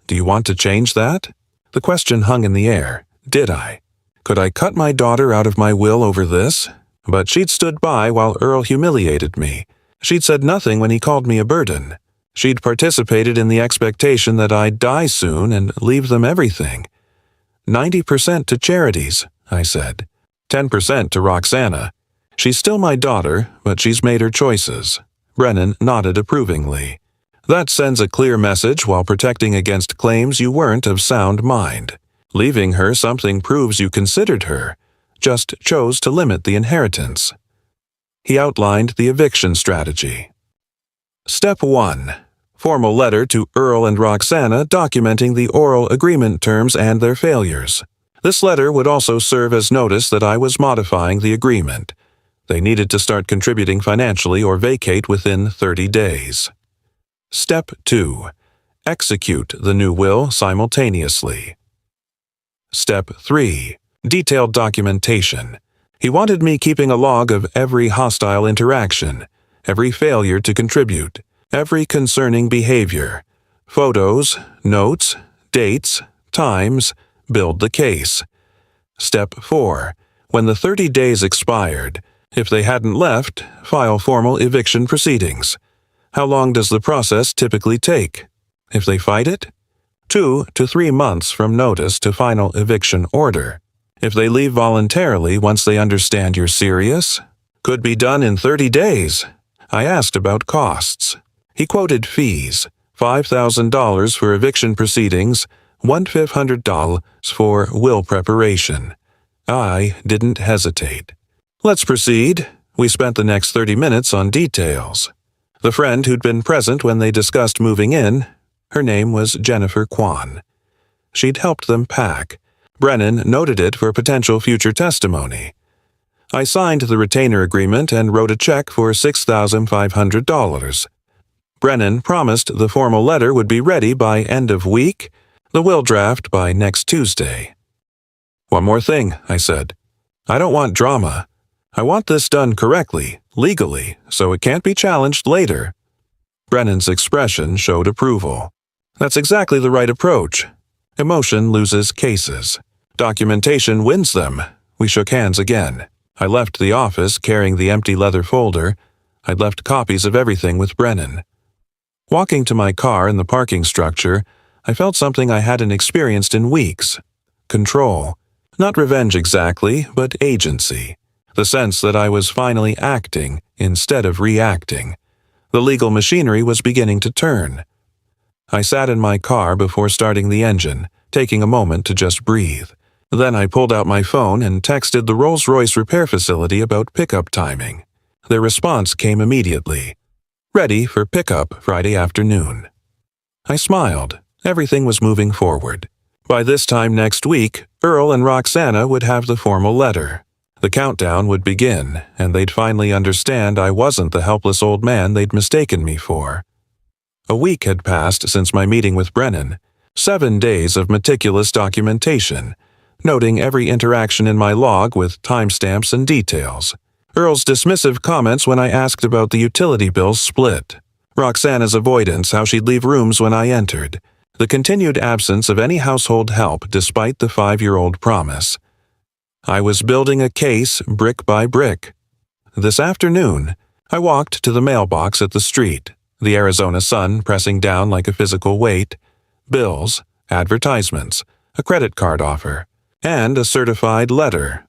Do you want to change that? The question hung in the air. Did I? Could I cut my daughter out of my will over this? But she'd stood by while Earl humiliated me. She'd said nothing when he called me a burden. She'd participated in the expectation that I'd die soon and leave them everything. 90% to charities, I said. 10% to Roxana. She's still my daughter, but she's made her choices. Brennan nodded approvingly. That sends a clear message while protecting against claims you weren't of sound mind. Leaving her something proves you considered her, just chose to limit the inheritance. He outlined the eviction strategy. Step 1. Formal letter to Earl and Roxana documenting the oral agreement terms and their failures. This letter would also serve as notice that I was modifying the agreement. They needed to start contributing financially or vacate within 30 days. Step 2. Execute the new will simultaneously. Step 3. Detailed documentation. He wanted me keeping a log of every hostile interaction, every failure to contribute, every concerning behavior. Photos, notes, dates, times, build the case. Step 4. When the 30 days expired, if they hadn't left, file formal eviction proceedings. How long does the process typically take? If they fight it? 2 to 3 months from notice to final eviction order. If they leave voluntarily once they understand you're serious? Could be done in 30 days. I asked about costs. He quoted fees, $5,000 for eviction proceedings, $1,500 for will preparation. I didn't hesitate. Let's proceed. We spent the next 30 minutes on details. The friend who'd been present when they discussed moving in, her name was Jennifer Kwan. She'd helped them pack. Brennan noted it for potential future testimony. I signed the retainer agreement and wrote a check for $6,500. Brennan promised the formal letter would be ready by end of week, the will draft by next Tuesday. One more thing, I said. I don't want drama. I want this done correctly, legally, so it can't be challenged later. Brennan's expression showed approval. That's exactly the right approach. Emotion loses cases. Documentation wins them. We shook hands again. I left the office carrying the empty leather folder. I'd left copies of everything with Brennan. Walking to my car in the parking structure, I felt something I hadn't experienced in weeks. Control. Not revenge exactly, but agency. the sense that I was finally acting instead of reacting. The legal machinery was beginning to turn. I sat in my car before starting the engine, taking a moment to just breathe. Then I pulled out my phone and texted the Rolls-Royce repair facility about pickup timing. Their response came immediately. Ready for pickup Friday afternoon. I smiled. Everything was moving forward. By this time next week, Earl and Roxana would have the formal letter. The countdown would begin, and they'd finally understand I wasn't the helpless old man they'd mistaken me for. A week had passed since my meeting with Brennan. 7 days of meticulous documentation, noting every interaction in my log with timestamps and details. Earl's dismissive comments when I asked about the utility bills split. Roxana's avoidance, how she'd leave rooms when I entered. The continued absence of any household help despite the 5-year-old promise. I was building a case brick by brick. This afternoon, I walked to the mailbox at the street, the Arizona sun pressing down like a physical weight, bills, advertisements, a credit card offer, and a certified letter.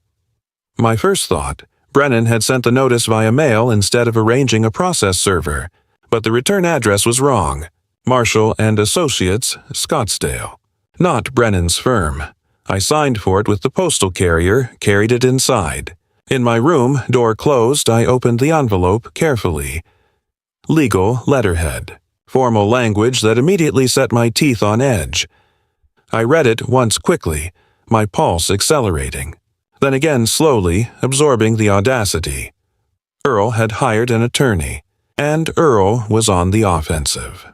My first thought, Brennan had sent the notice via mail instead of arranging a process server, but the return address was wrong. Marshall and Associates, Scottsdale. Not Brennan's firm. I signed for it with the postal carrier, carried it inside. In my room, door closed, I opened the envelope carefully. Legal letterhead. Formal language that immediately set my teeth on edge. I read it once quickly, my pulse accelerating. Then again slowly, absorbing the audacity. Earl had hired an attorney, and Earl was on the offensive.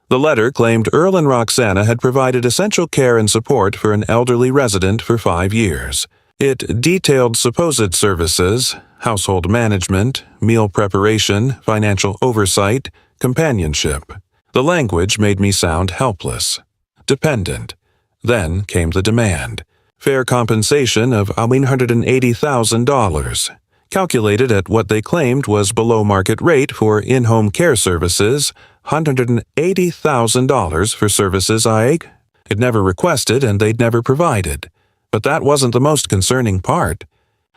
The letter claimed Earl and Roxana had provided essential care and support for an elderly resident for 5 years. It detailed supposed services, household management, meal preparation, financial oversight, companionship. The language made me sound helpless, dependent. Then came the demand. Fair compensation of $180,000, calculated at what they claimed was below market rate for in-home care services, $180,000 for services I'd never requested and they'd never provided. But that wasn't the most concerning part.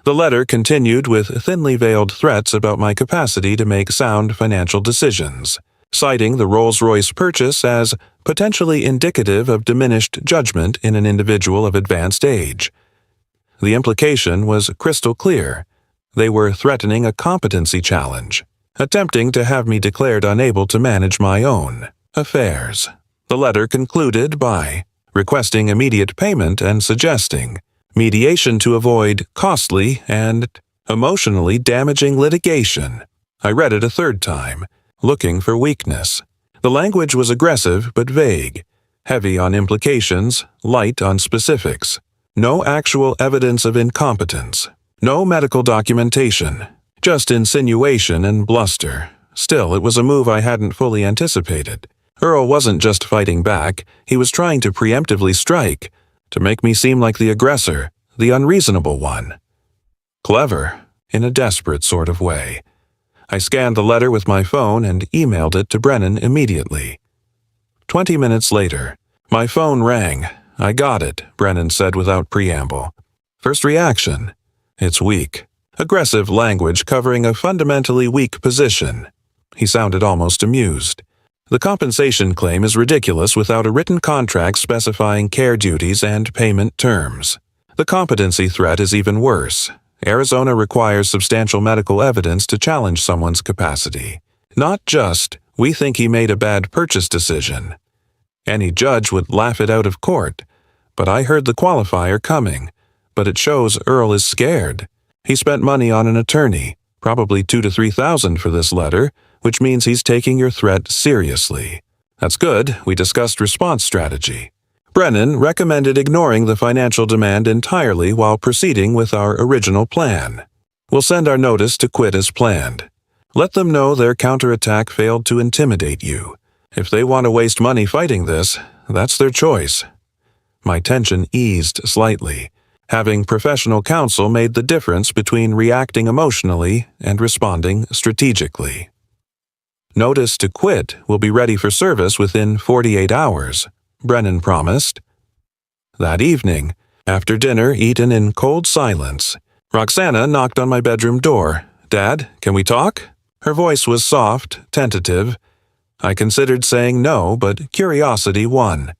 The letter continued with thinly veiled threats about my capacity to make sound financial decisions, citing the Rolls-Royce purchase as potentially indicative of diminished judgment in an individual of advanced age. The implication was crystal clear. They were threatening a competency challenge, attempting to have me declared unable to manage my own affairs. The letter concluded by requesting immediate payment and suggesting mediation to avoid costly and emotionally damaging litigation. I read it a third time, looking for weakness. The language was aggressive but vague, heavy on implications, light on specifics. No actual evidence of incompetence. No medical documentation. Just insinuation and bluster. Still, it was a move I hadn't fully anticipated. Earl wasn't just fighting back, he was trying to preemptively strike, to make me seem like the aggressor, the unreasonable one. Clever, in a desperate sort of way. I scanned the letter with my phone and emailed it to Brennan immediately. 20 minutes later, my phone rang. I got it, Brennan said without preamble. First reaction, it's weak. Aggressive language covering a fundamentally weak position. He sounded almost amused. The compensation claim is ridiculous without a written contract specifying care duties and payment terms. The competency threat is even worse. Arizona requires substantial medical evidence to challenge someone's capacity. Not just, we think he made a bad purchase decision. Any judge would laugh it out of court. But I heard the qualifier coming. But it shows Earl is scared. He spent money on an attorney, probably $2,000 to $3,000 for this letter, which means he's taking your threat seriously. That's good, we discussed response strategy. Brennan recommended ignoring the financial demand entirely while proceeding with our original plan. We'll send our notice to quit as planned. Let them know their counterattack failed to intimidate you. If they want to waste money fighting this, that's their choice. My tension eased slightly. Having professional counsel made the difference between reacting emotionally and responding strategically. Notice to quit will be ready for service within 48 hours, Brennan promised. That evening, after dinner eaten in cold silence, Roxana knocked on my bedroom door. "Dad, can we talk?" Her voice was soft, tentative. I considered saying no, but curiosity won.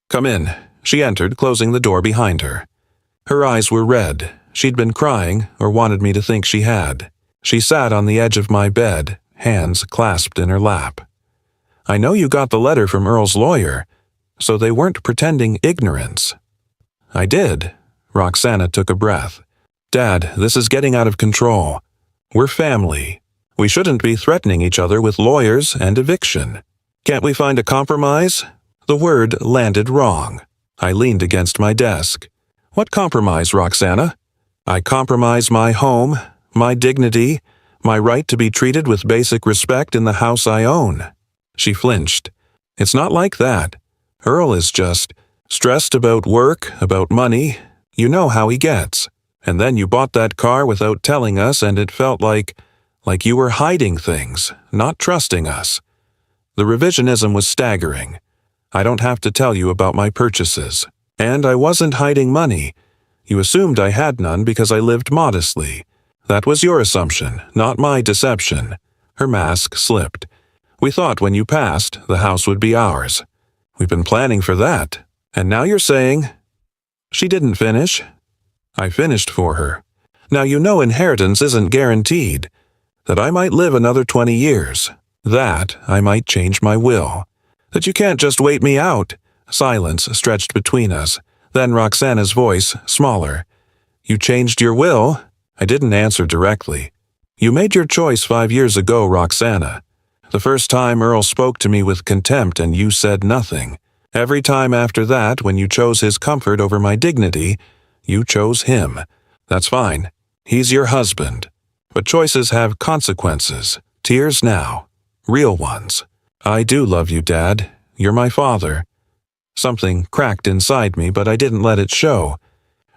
"Come in." She entered, closing the door behind her. Her eyes were red. She'd been crying, or wanted me to think she had. She sat on the edge of my bed, hands clasped in her lap. "I know you got the letter from Earl's lawyer, so they weren't pretending ignorance." "I did." Roxana took a breath. "Dad, this is getting out of control. We're family. We shouldn't be threatening each other with lawyers and eviction. Can't we find a compromise?" The word landed wrong. I leaned against my desk. "What compromise, Roxana?" "I compromise my home, my dignity, my right to be treated with basic respect in the house I own." She flinched. "It's not like that. Earl is just stressed about work, about money. You know how he gets. And then you bought that car without telling us, and it felt like you were hiding things, not trusting us." The revisionism was staggering. "I don't have to tell you about my purchases. And I wasn't hiding money. You assumed I had none because I lived modestly. That was your assumption, not my deception." Her mask slipped. "We thought when you passed, the house would be ours. We've been planning for that. And now you're saying—" She didn't finish. I finished for her. "Now you know inheritance isn't guaranteed. That I might live another 20 years. That I might change my will. That you can't just wait me out." Silence stretched between us. Then Roxana's voice, smaller. "You changed your will?" I didn't answer directly. "You made your choice 5 years ago, Roxana. The first time Earl spoke to me with contempt and you said nothing. Every time after that, when you chose his comfort over my dignity, you chose him. That's fine. He's your husband. But choices have consequences. Tears now. Real ones. I do love you, Dad. You're my father." Something cracked inside me, but I didn't let it show.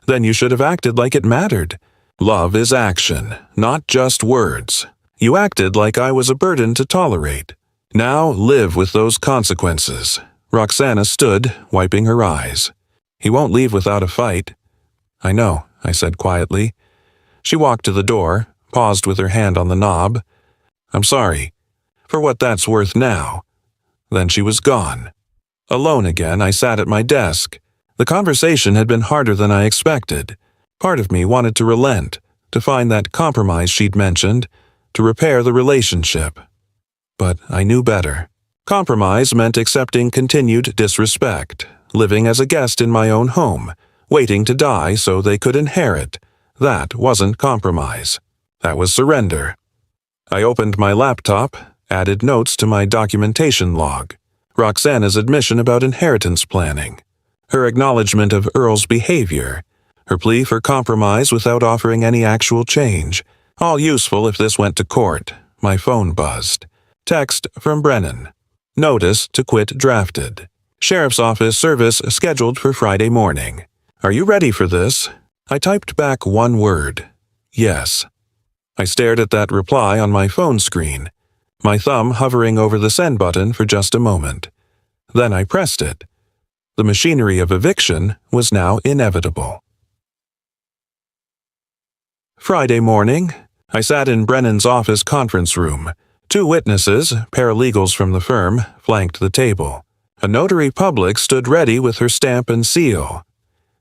"Then you should have acted like it mattered. Love is action, not just words. You acted like I was a burden to tolerate. Now live with those consequences." Roxana stood, wiping her eyes. "He won't leave without a fight." "I know," I said quietly. She walked to the door, paused with her hand on the knob. "I'm sorry. For what that's worth now." Then she was gone. Alone again, I sat at my desk. The conversation had been harder than I expected. Part of me wanted to relent, to find that compromise she'd mentioned, to repair the relationship. But I knew better. Compromise meant accepting continued disrespect, living as a guest in my own home, waiting to die so they could inherit. That wasn't compromise. That was surrender. I opened my laptop, added notes to my documentation log. Roxana's admission about inheritance planning. Her acknowledgement of Earl's behavior. Her plea for compromise without offering any actual change. All useful if this went to court. My phone buzzed. Text from Brennan. Notice to quit drafted. Sheriff's Office service scheduled for Friday morning. Are you ready for this? I typed back one word. Yes. I stared at that reply on my phone screen, my thumb hovering over the send button for just a moment. Then I pressed it. The machinery of eviction was now inevitable. Friday morning, I sat in Brennan's office conference room. 2 witnesses, paralegals from the firm, flanked the table. A notary public stood ready with her stamp and seal.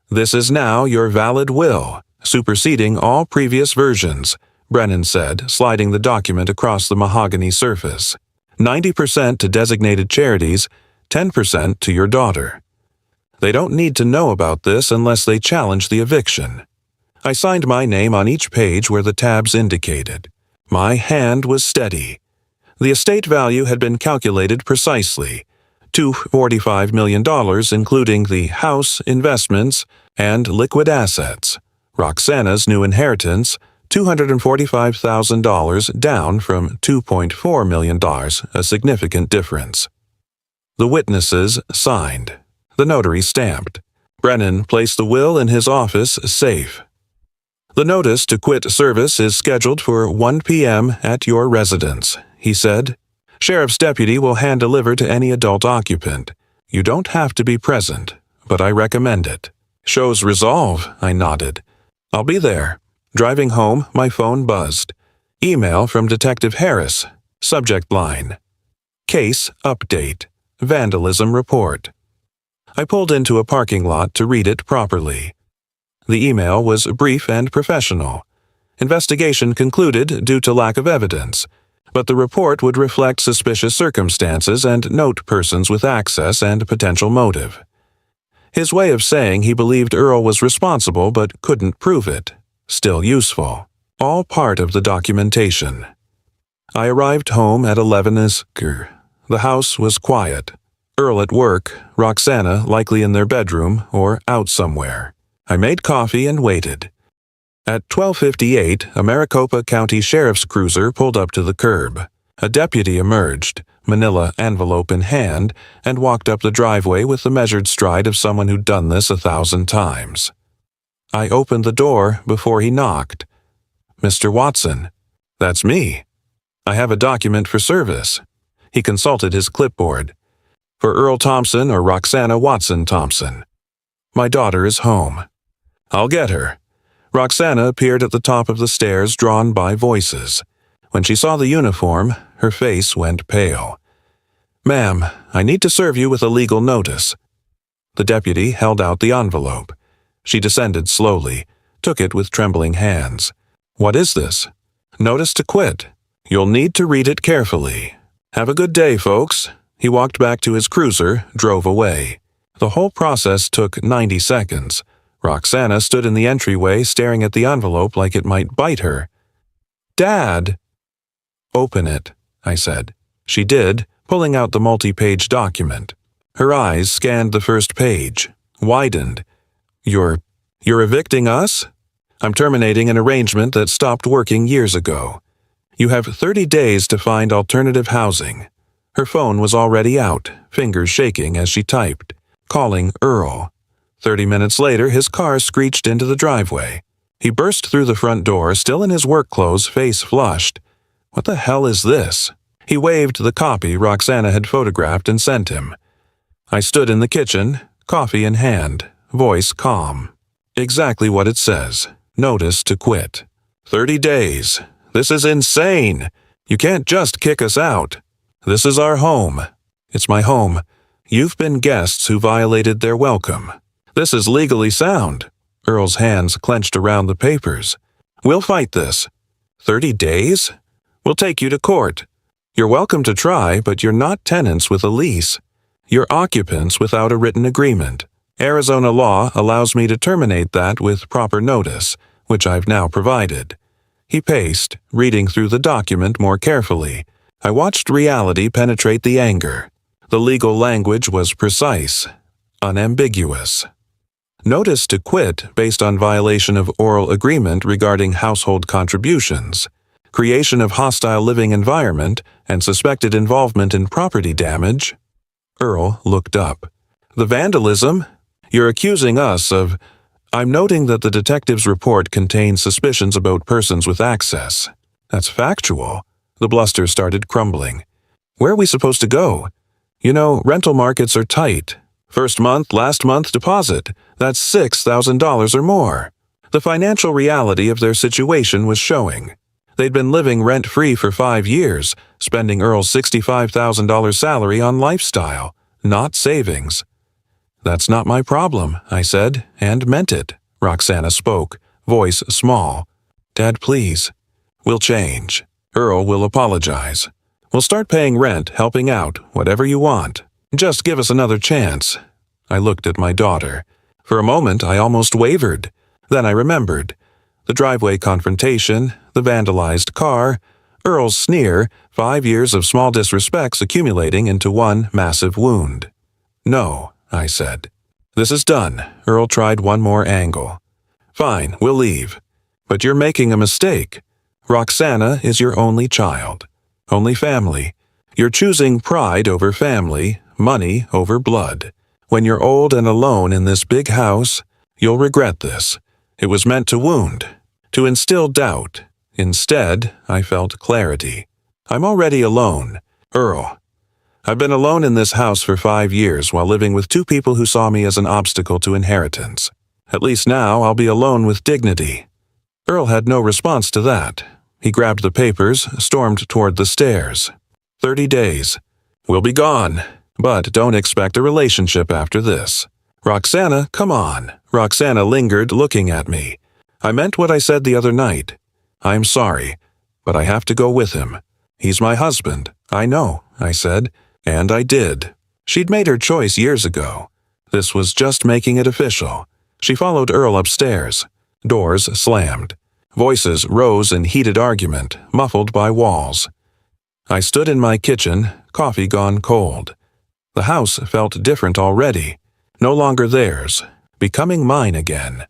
"This is now your valid will, superseding all previous versions," Brennan said, sliding the document across the mahogany surface. 90% to designated charities, 10% to your daughter. They don't need to know about this unless they challenge the eviction. I signed my name on each page where the tabs indicated. My hand was steady. The estate value had been calculated precisely. $245 million, including the house, investments, and liquid assets. Roxana's new inheritance, $245,000 down from $2.4 million, a significant difference. The witnesses signed. The notary stamped. Brennan placed the will in his office safe. "The notice to quit service is scheduled for 1 p.m. at your residence," he said. "Sheriff's deputy will hand-deliver to any adult occupant. You don't have to be present, but I recommend it." "Shows resolve," I nodded. "I'll be there." Driving home, my phone buzzed. Email from Detective Harris. Subject line: Case update. Vandalism report. I pulled into a parking lot to read it properly. The email was brief and professional. Investigation concluded due to lack of evidence, but the report would reflect suspicious circumstances and note persons with access and potential motive. His way of saying he believed Earl was responsible but couldn't prove it. Still useful. All part of the documentation. I arrived home at 11:00. The house was quiet. Earl at work, Roxana likely in their bedroom or out somewhere. I made coffee and waited. At 12:58, a Maricopa County Sheriff's cruiser pulled up to the curb. A deputy emerged, manila envelope in hand, and walked up the driveway with the measured stride of someone who'd done this 1,000 times. I opened the door before he knocked. "Mr. Watson." "That's me. I have a document for service." He consulted his clipboard. "For Earl Thompson or Roxana Watson Thompson. My daughter is home." "I'll get her." Roxana appeared at the top of the stairs, drawn by voices. When she saw the uniform, her face went pale. "Ma'am, I need to serve you with a legal notice." The deputy held out the envelope. She descended slowly, took it with trembling hands. "What is this?" "Notice to quit. You'll need to read it carefully. Have a good day, folks." He walked back to his cruiser, drove away. The whole process took 90 seconds. Roxana stood in the entryway staring at the envelope like it might bite her. "Dad!" "Open it," I said. She did, pulling out the multi-page document. Her eyes scanned the first page, widened. You're evicting us? I'm terminating an arrangement that stopped working years ago. You have 30 days to find alternative housing." Her phone was already out, fingers shaking as she typed, calling Earl. 30 minutes later, his car screeched into the driveway. He burst through the front door, still in his work clothes, face flushed. "What the hell is this?" He waved the copy Roxana had photographed and sent him. I stood in the kitchen, coffee in hand, voice calm. "Exactly what it says. Notice to quit. 30 days. This is insane. You can't just kick us out. This is our home. It's my home. You've been guests who violated their welcome. This is legally sound." Earl's hands clenched around the papers. "We'll fight this. 30 days? We'll take you to court. You're welcome to try, but you're not tenants with a lease. You're occupants without a written agreement. Arizona law allows me to terminate that with proper notice, which I've now provided." He paced, reading through the document more carefully. I watched reality penetrate the anger. The legal language was precise, unambiguous. Notice to quit based on violation of oral agreement regarding household contributions, creation of hostile living environment, and suspected involvement in property damage. Earl looked up. "The vandalism? You're accusing us of—" "I'm noting that the detective's report contains suspicions about persons with access. That's factual." The bluster started crumbling. "Where are we supposed to go? You know, rental markets are tight. First month, last month deposit. That's $6,000 or more." The financial reality of their situation was showing. They'd been living rent-free for 5 years, spending Earl's $65,000 salary on lifestyle, not savings. "That's not my problem," I said, and meant it. Roxana spoke, voice small. "Dad, please. We'll change. Earl will apologize. We'll start paying rent, helping out, whatever you want. Just give us another chance." I looked at my daughter. For a moment, I almost wavered. Then I remembered. The driveway confrontation, the vandalized car, Earl's sneer, 5 years of small disrespects accumulating into one massive wound. "No," I said. "This is done." Earl tried one more angle. "Fine, we'll leave. But you're making a mistake. Roxana is your only child. Only family. You're choosing pride over family, money over blood. When you're old and alone in this big house, you'll regret this. It was meant to wound, to instill doubt. Instead, I felt clarity. I'm already alone. Earl. I've been alone in this house for 5 years while living with 2 people who saw me as an obstacle to inheritance. At least now I'll be alone with dignity. Earl had no response to that. He grabbed the papers, stormed toward the stairs. 30 days. We'll be gone, but don't expect a relationship after this. Roxana, come on. Roxana lingered, looking at me. I meant what I said the other night. I'm sorry, but I have to go with him. He's my husband. I know, I said, and I did. She'd made her choice years ago. This was just making it official. She followed Earl upstairs. Doors slammed. Voices rose in heated argument, muffled by walls. I stood in my kitchen, coffee gone cold. The house felt different already. No longer theirs, becoming mine again.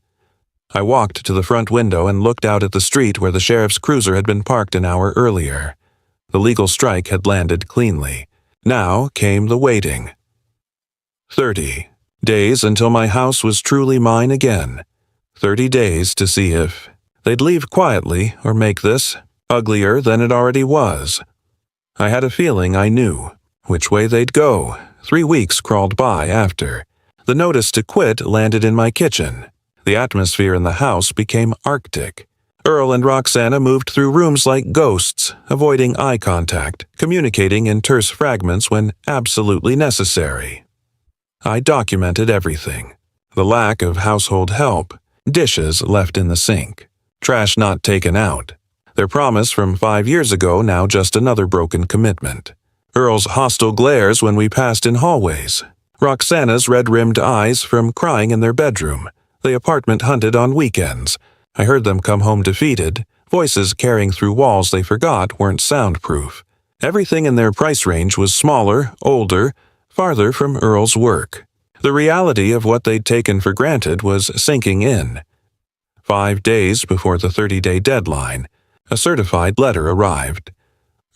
I walked to the front window and looked out at the street where the sheriff's cruiser had been parked an hour earlier. The legal strike had landed cleanly. Now came the waiting. 30 days until my house was truly mine again. 30 days to see if they'd leave quietly or make this uglier than it already was. I had a feeling I knew which way they'd go. 3 weeks crawled by after. The notice to quit landed in my kitchen. The atmosphere in the house became arctic. Earl and Roxana moved through rooms like ghosts, avoiding eye contact, communicating in terse fragments when absolutely necessary. I documented everything. The lack of household help, dishes left in the sink, trash not taken out. Their promise from 5 years ago now just another broken commitment. Earl's hostile glares when we passed in hallways. Roxana's red-rimmed eyes from crying in their bedroom. The apartment hunted on weekends. I heard them come home defeated, voices carrying through walls they forgot weren't soundproof. Everything in their price range was smaller, older, farther from Earl's work. The reality of what they'd taken for granted was sinking in. 5 days before the 30-day deadline, a certified letter arrived.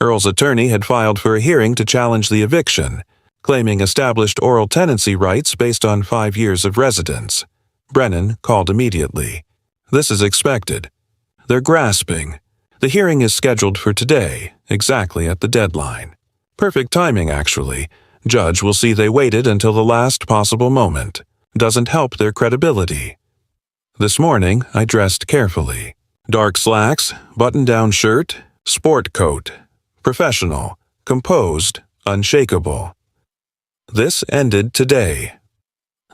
Earl's attorney had filed for a hearing to challenge the eviction, claiming established oral tenancy rights based on 5 years of residence. Brennan called immediately. This is expected. They're grasping. The hearing is scheduled for today, exactly at the deadline. Perfect timing, actually. Judge will see they waited until the last possible moment. Doesn't help their credibility. This morning, I dressed carefully. Dark slacks, button-down shirt, sport coat. Professional, composed, unshakable. This ended today.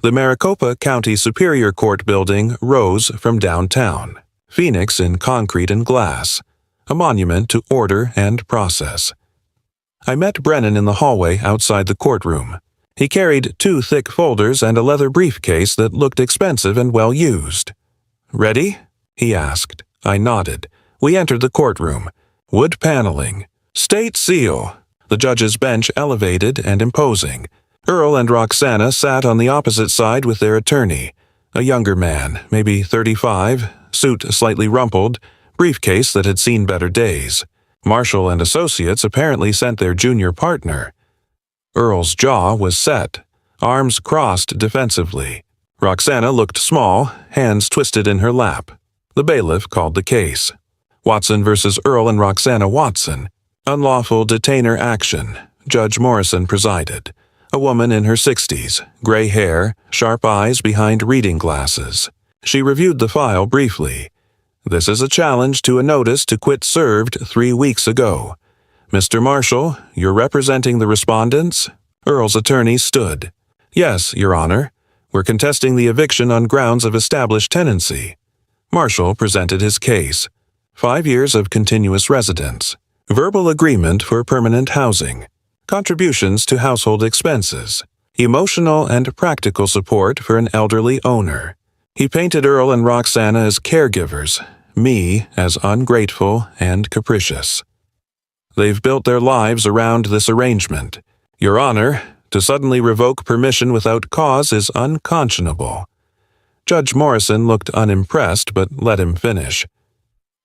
The Maricopa County Superior Court building rose from downtown, Phoenix in concrete and glass, a monument to order and process. I met Brennan in the hallway outside the courtroom. He carried 2 thick folders and a leather briefcase that looked expensive and well used. "Ready?" he asked. I nodded. We entered the courtroom. Wood paneling. State seal. The judge's bench elevated and imposing. Earl and Roxana sat on the opposite side with their attorney, a younger man, maybe 35, suit slightly rumpled, briefcase that had seen better days. Marshall and Associates apparently sent their junior partner. Earl's jaw was set, arms crossed defensively. Roxana looked small, hands twisted in her lap. The bailiff called the case. Watson versus Earl and Roxana Watson. Unlawful detainer action. Judge Morrison presided. A woman in her 60s, gray hair, sharp eyes behind reading glasses. She reviewed the file briefly. This is a challenge to a notice to quit served 3 weeks ago. Mr. Marshall, you're representing the respondents? Earl's attorney stood. Yes, Your Honor. We're contesting the eviction on grounds of established tenancy. Marshall presented his case. 5 years of continuous residence. Verbal agreement for permanent housing. Contributions to household expenses, emotional and practical support for an elderly owner. He painted Earl and Roxana as caregivers, me as ungrateful and capricious. They've built their lives around this arrangement. Your Honor, to suddenly revoke permission without cause is unconscionable. Judge Morrison looked unimpressed but let him finish.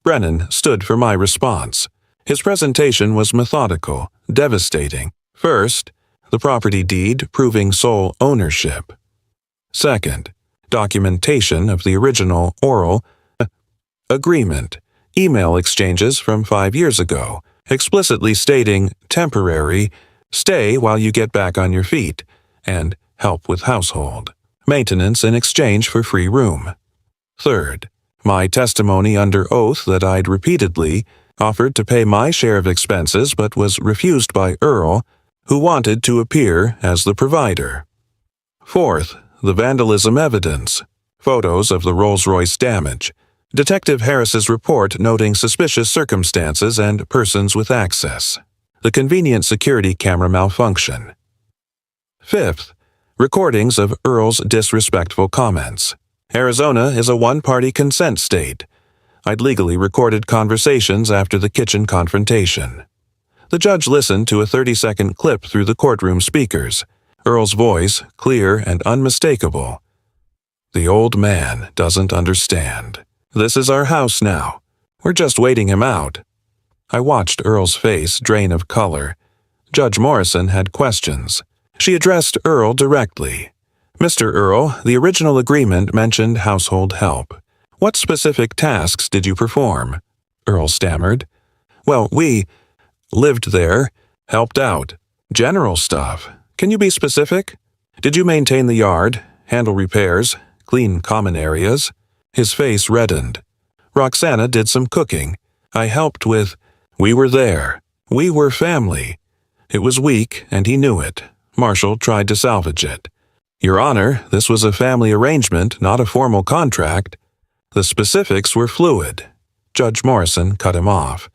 Brennan stood for my response. His presentation was methodical, devastating. First, the property deed proving sole ownership. Second, documentation of the original oral agreement, email exchanges from 5 years ago, explicitly stating temporary, stay while you get back on your feet, and help with household, maintenance in exchange for free room. Third, My testimony under oath that I'd repeatedly offered to pay my share of expenses but was refused by Earl, who wanted to appear as the provider. Fourth, the vandalism evidence. Photos of the Rolls-Royce damage. Detective Harris's report noting suspicious circumstances and persons with access. The convenient security camera malfunction. Fifth, recordings of Earl's disrespectful comments. Arizona is a one-party consent state. I'd legally recorded conversations after the kitchen confrontation. The judge listened to a 30-second clip through the courtroom speakers, Earl's voice clear and unmistakable. The old man doesn't understand. This is our house now. We're just waiting him out. I watched Earl's face drain of color. Judge Morrison had questions. She addressed Earl directly. Mr. Earl, the original agreement mentioned household help. What specific tasks did you perform? Earl stammered. Well, we lived there, helped out. General stuff. Can you be specific? Did you maintain the yard, handle repairs, clean common areas? His face reddened. Roxana did some cooking. I helped with. We were there. We were family. It was weak, and he knew it. Marshall tried to salvage it. Your Honor, this was a family arrangement, not a formal contract. The specifics were fluid. Judge Morrison cut him off.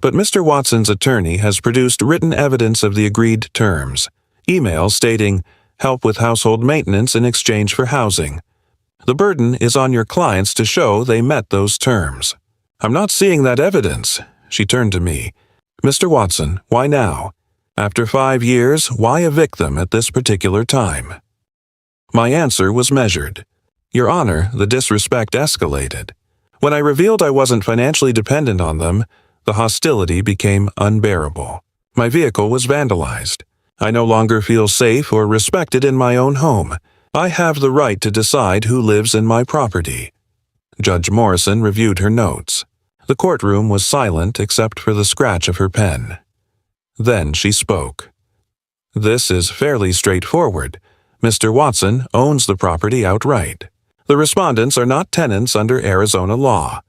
But Mr. Watson's attorney has produced written evidence of the agreed terms. Emails stating, help with household maintenance in exchange for housing. The burden is on your clients to show they met those terms. I'm not seeing that evidence. She turned to me. Mr. Watson, why now? After 5 years, why evict them at this particular time? My answer was measured. Your Honor, the disrespect escalated. When I revealed I wasn't financially dependent on them, the hostility became unbearable. My vehicle was vandalized. I no longer feel safe or respected in my own home. I have the right to decide who lives in my property. Judge Morrison reviewed her notes. The courtroom was silent except for the scratch of her pen. Then she spoke. This is fairly straightforward. Mr. Watson owns the property outright. The respondents are not tenants under Arizona law.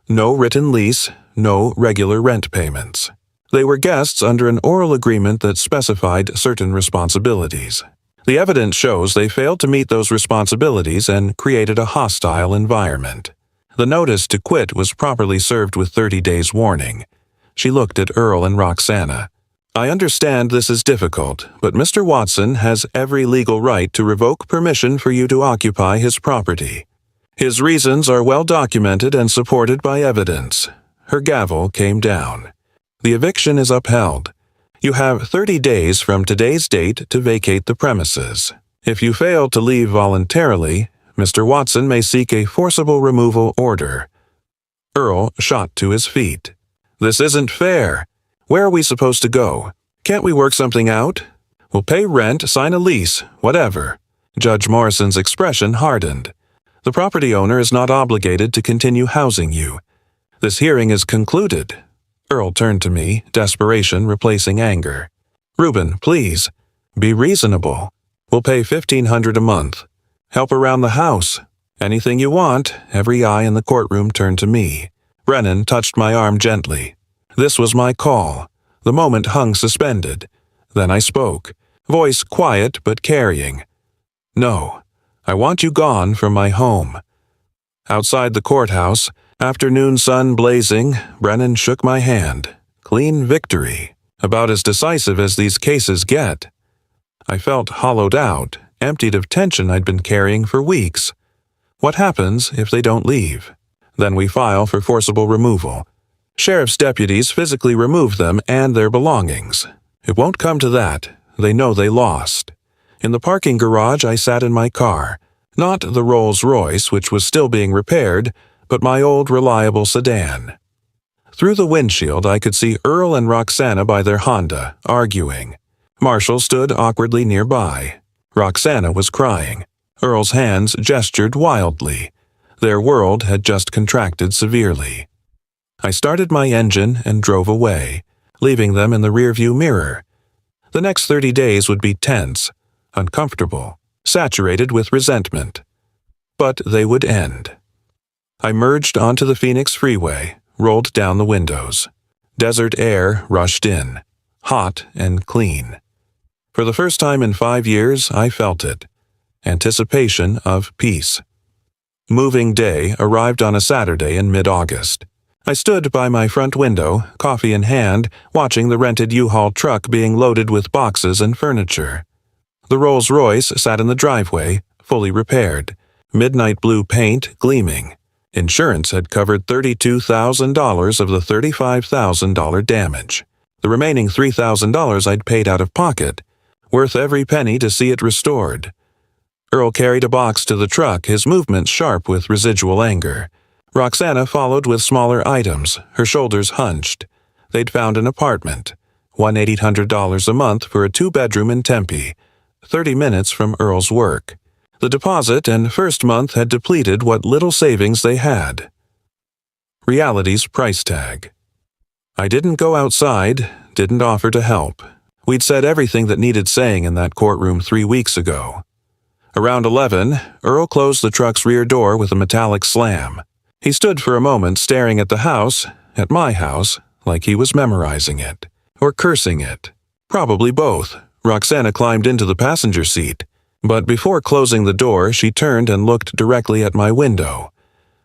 No written lease, no regular rent payments. They were guests under an oral agreement that specified certain responsibilities. The evidence shows they failed to meet those responsibilities and created a hostile environment. The notice to quit was properly served with 30 days warning. She looked at Earl and Roxana. I understand this is difficult, but Mr. Watson has every legal right to revoke permission for you to occupy his property. His reasons are well documented and supported by evidence. Her gavel came down. The eviction is upheld. You have 30 days from today's date to vacate the premises. If you fail to leave voluntarily, Mr. Watson may seek a forcible removal order. Earl shot to his feet. This isn't fair. Where are we supposed to go? Can't we work something out? We'll pay rent, sign a lease, whatever. Judge Morrison's expression hardened. The property owner is not obligated to continue housing you. This hearing is concluded. Earl turned to me, desperation replacing anger. Reuben, please, be reasonable. We'll pay $1,500 a month. Help around the house. Anything you want. Every eye in the courtroom turned to me. Brennan touched my arm gently. This was my call. The moment hung suspended. Then I spoke, voice quiet but carrying. No, I want you gone from my home. Outside the courthouse, afternoon sun blazing, Brennan shook my hand. Clean victory. About as decisive as these cases get. I felt hollowed out, emptied of tension I'd been carrying for weeks. What happens if they don't leave? Then we file for forcible removal. Sheriff's deputies physically remove them and their belongings. It won't come to that. They know they lost. In the parking garage, I sat in my car. Not the Rolls-Royce, which was still being repaired, but my old reliable sedan. Through the windshield, I could see Earl and Roxana by their Honda, arguing. Marshall stood awkwardly nearby. Roxana was crying. Earl's hands gestured wildly. Their world had just contracted severely. I started my engine and drove away, leaving them in the rearview mirror. The next 30 days would be tense, uncomfortable, saturated with resentment. But they would end. I merged onto the Phoenix freeway, rolled down the windows. Desert air rushed in, hot and clean. For the first time in 5 years, I felt it. Anticipation of peace. Moving day arrived on a Saturday in mid-August. I stood by my front window, coffee in hand, watching the rented U-Haul truck being loaded with boxes and furniture. The Rolls-Royce sat in the driveway, fully repaired, midnight blue paint gleaming. Insurance had covered $32,000 of the $35,000 damage. The remaining $3,000 I'd paid out of pocket, worth every penny to see it restored. Earl carried a box to the truck, his movements sharp with residual anger. Roxana followed with smaller items, her shoulders hunched. They'd found an apartment, $1,800 a month for a 2-bedroom in Tempe, 30 minutes from Earl's work. The deposit and first month had depleted what little savings they had. Reality's price tag. I didn't go outside, didn't offer to help. We'd said everything that needed saying in that courtroom 3 weeks ago. Around 11, Earl closed the truck's rear door with a metallic slam. He stood for a moment staring at the house, at my house, like he was memorizing it, or cursing it. Probably both. Roxana climbed into the passenger seat, but before closing the door, she turned and looked directly at my window.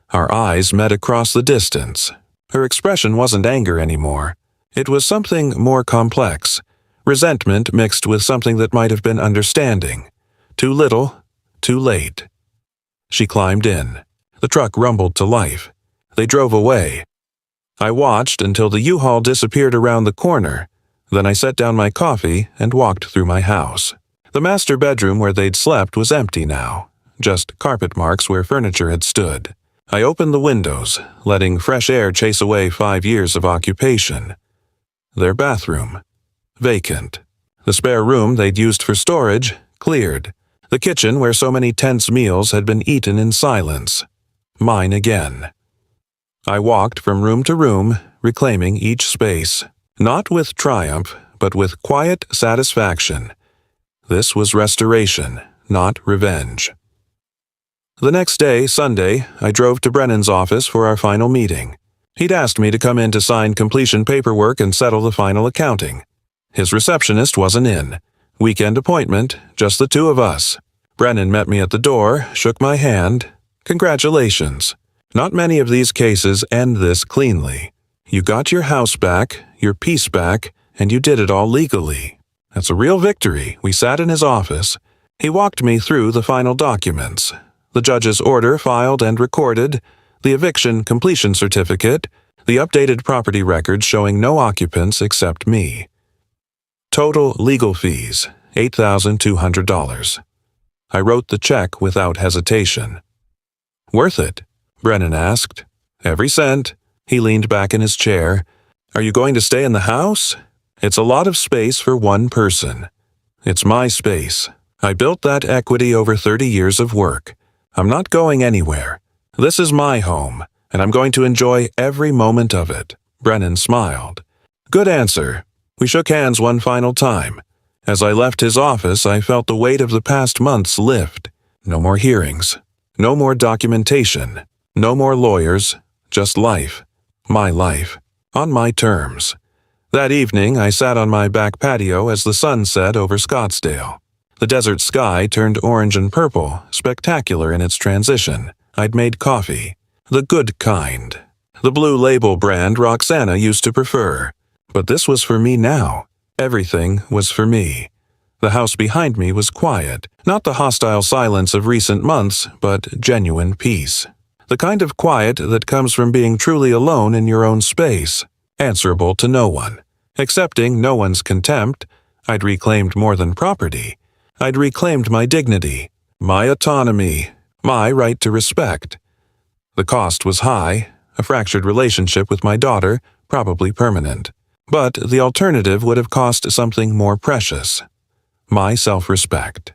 Our eyes met across the distance. Her expression wasn't anger anymore. It was something more complex, resentment mixed with something that might have been understanding. Too little, too late. She climbed in. The truck rumbled to life. They drove away. I watched until the U-Haul disappeared around the corner. Then I set down my coffee and walked through my house. The master bedroom where they'd slept was empty now, just carpet marks where furniture had stood. I opened the windows, letting fresh air chase away 5 years of occupation. Their bathroom, vacant. The spare room they'd used for storage, cleared. The kitchen where so many tense meals had been eaten in silence. Mine again. I walked from room to room, reclaiming each space, not with triumph, but with quiet satisfaction. This was restoration, not revenge. The next day, Sunday, I drove to Brennan's office for our final meeting. He'd asked me to come in to sign completion paperwork and settle the final accounting. His receptionist wasn't in. Weekend appointment, just the two of us. Brennan met me at the door, shook my hand. Congratulations. Not many of these cases end this cleanly. You got your house back, your peace back, and you did it all legally. That's a real victory. We sat in his office. He walked me through the final documents. The judge's order filed and recorded, the eviction completion certificate, the updated property records showing no occupants except me. Total legal fees, $8,200. I wrote the check without hesitation. Worth it? Brennan asked. Every cent. He leaned back in his chair. Are you going to stay in the house? It's a lot of space for one person. It's my space. I built that equity over 30 years of work. I'm not going anywhere. This is my home, and I'm going to enjoy every moment of it. Brennan smiled. Good answer. We shook hands one final time. As I left his office, I felt the weight of the past months lift. No more hearings. No more documentation. No more lawyers. Just life. My life. On my terms. That evening, I sat on my back patio as the sun set over Scottsdale. The desert sky turned orange and purple, spectacular in its transition. I'd made coffee. The good kind. The Blue Label brand Roxana used to prefer. But this was for me now. Everything was for me. The house behind me was quiet, not the hostile silence of recent months, but genuine peace. The kind of quiet that comes from being truly alone in your own space, answerable to no one. Accepting no one's contempt, I'd reclaimed more than property. I'd reclaimed my dignity, my autonomy, my right to respect. The cost was high, a fractured relationship with my daughter, probably permanent. But the alternative would have cost something more precious. My self-respect.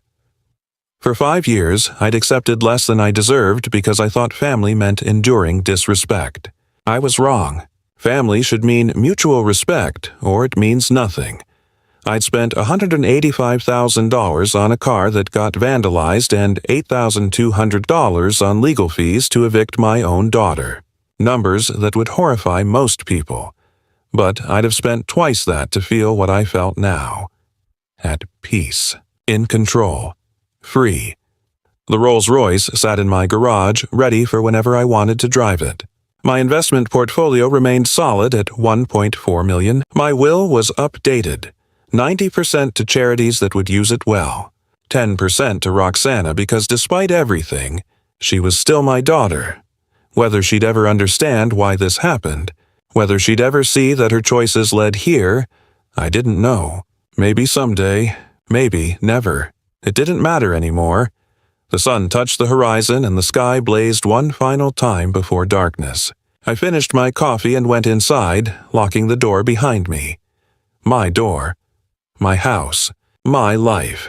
For 5 years, I'd accepted less than I deserved because I thought family meant enduring disrespect. I was wrong. Family should mean mutual respect, or it means nothing. I'd spent $185,000 on a car that got vandalized and $8,200 on legal fees to evict my own daughter. Numbers that would horrify most people. But I'd have spent twice that to feel what I felt now. At peace. In control. Free. The Rolls-Royce sat in my garage, ready for whenever I wanted to drive it. My investment portfolio remained solid at $1.4 million. My will was updated. 90% to charities that would use it well. 10% to Roxana because despite everything, she was still my daughter. Whether she'd ever understand why this happened, whether she'd ever see that her choices led here, I didn't know. Maybe someday, maybe never. It didn't matter anymore. The sun touched the horizon and the sky blazed one final time before darkness. I finished my coffee and went inside, locking the door behind me. My door. My house. My life.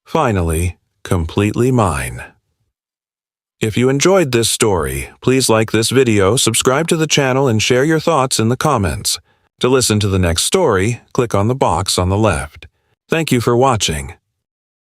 Finally, completely mine. If you enjoyed this story, please like this video, subscribe to the channel, and share your thoughts in the comments. To listen to the next story, click on the box on the left. Thank you for watching.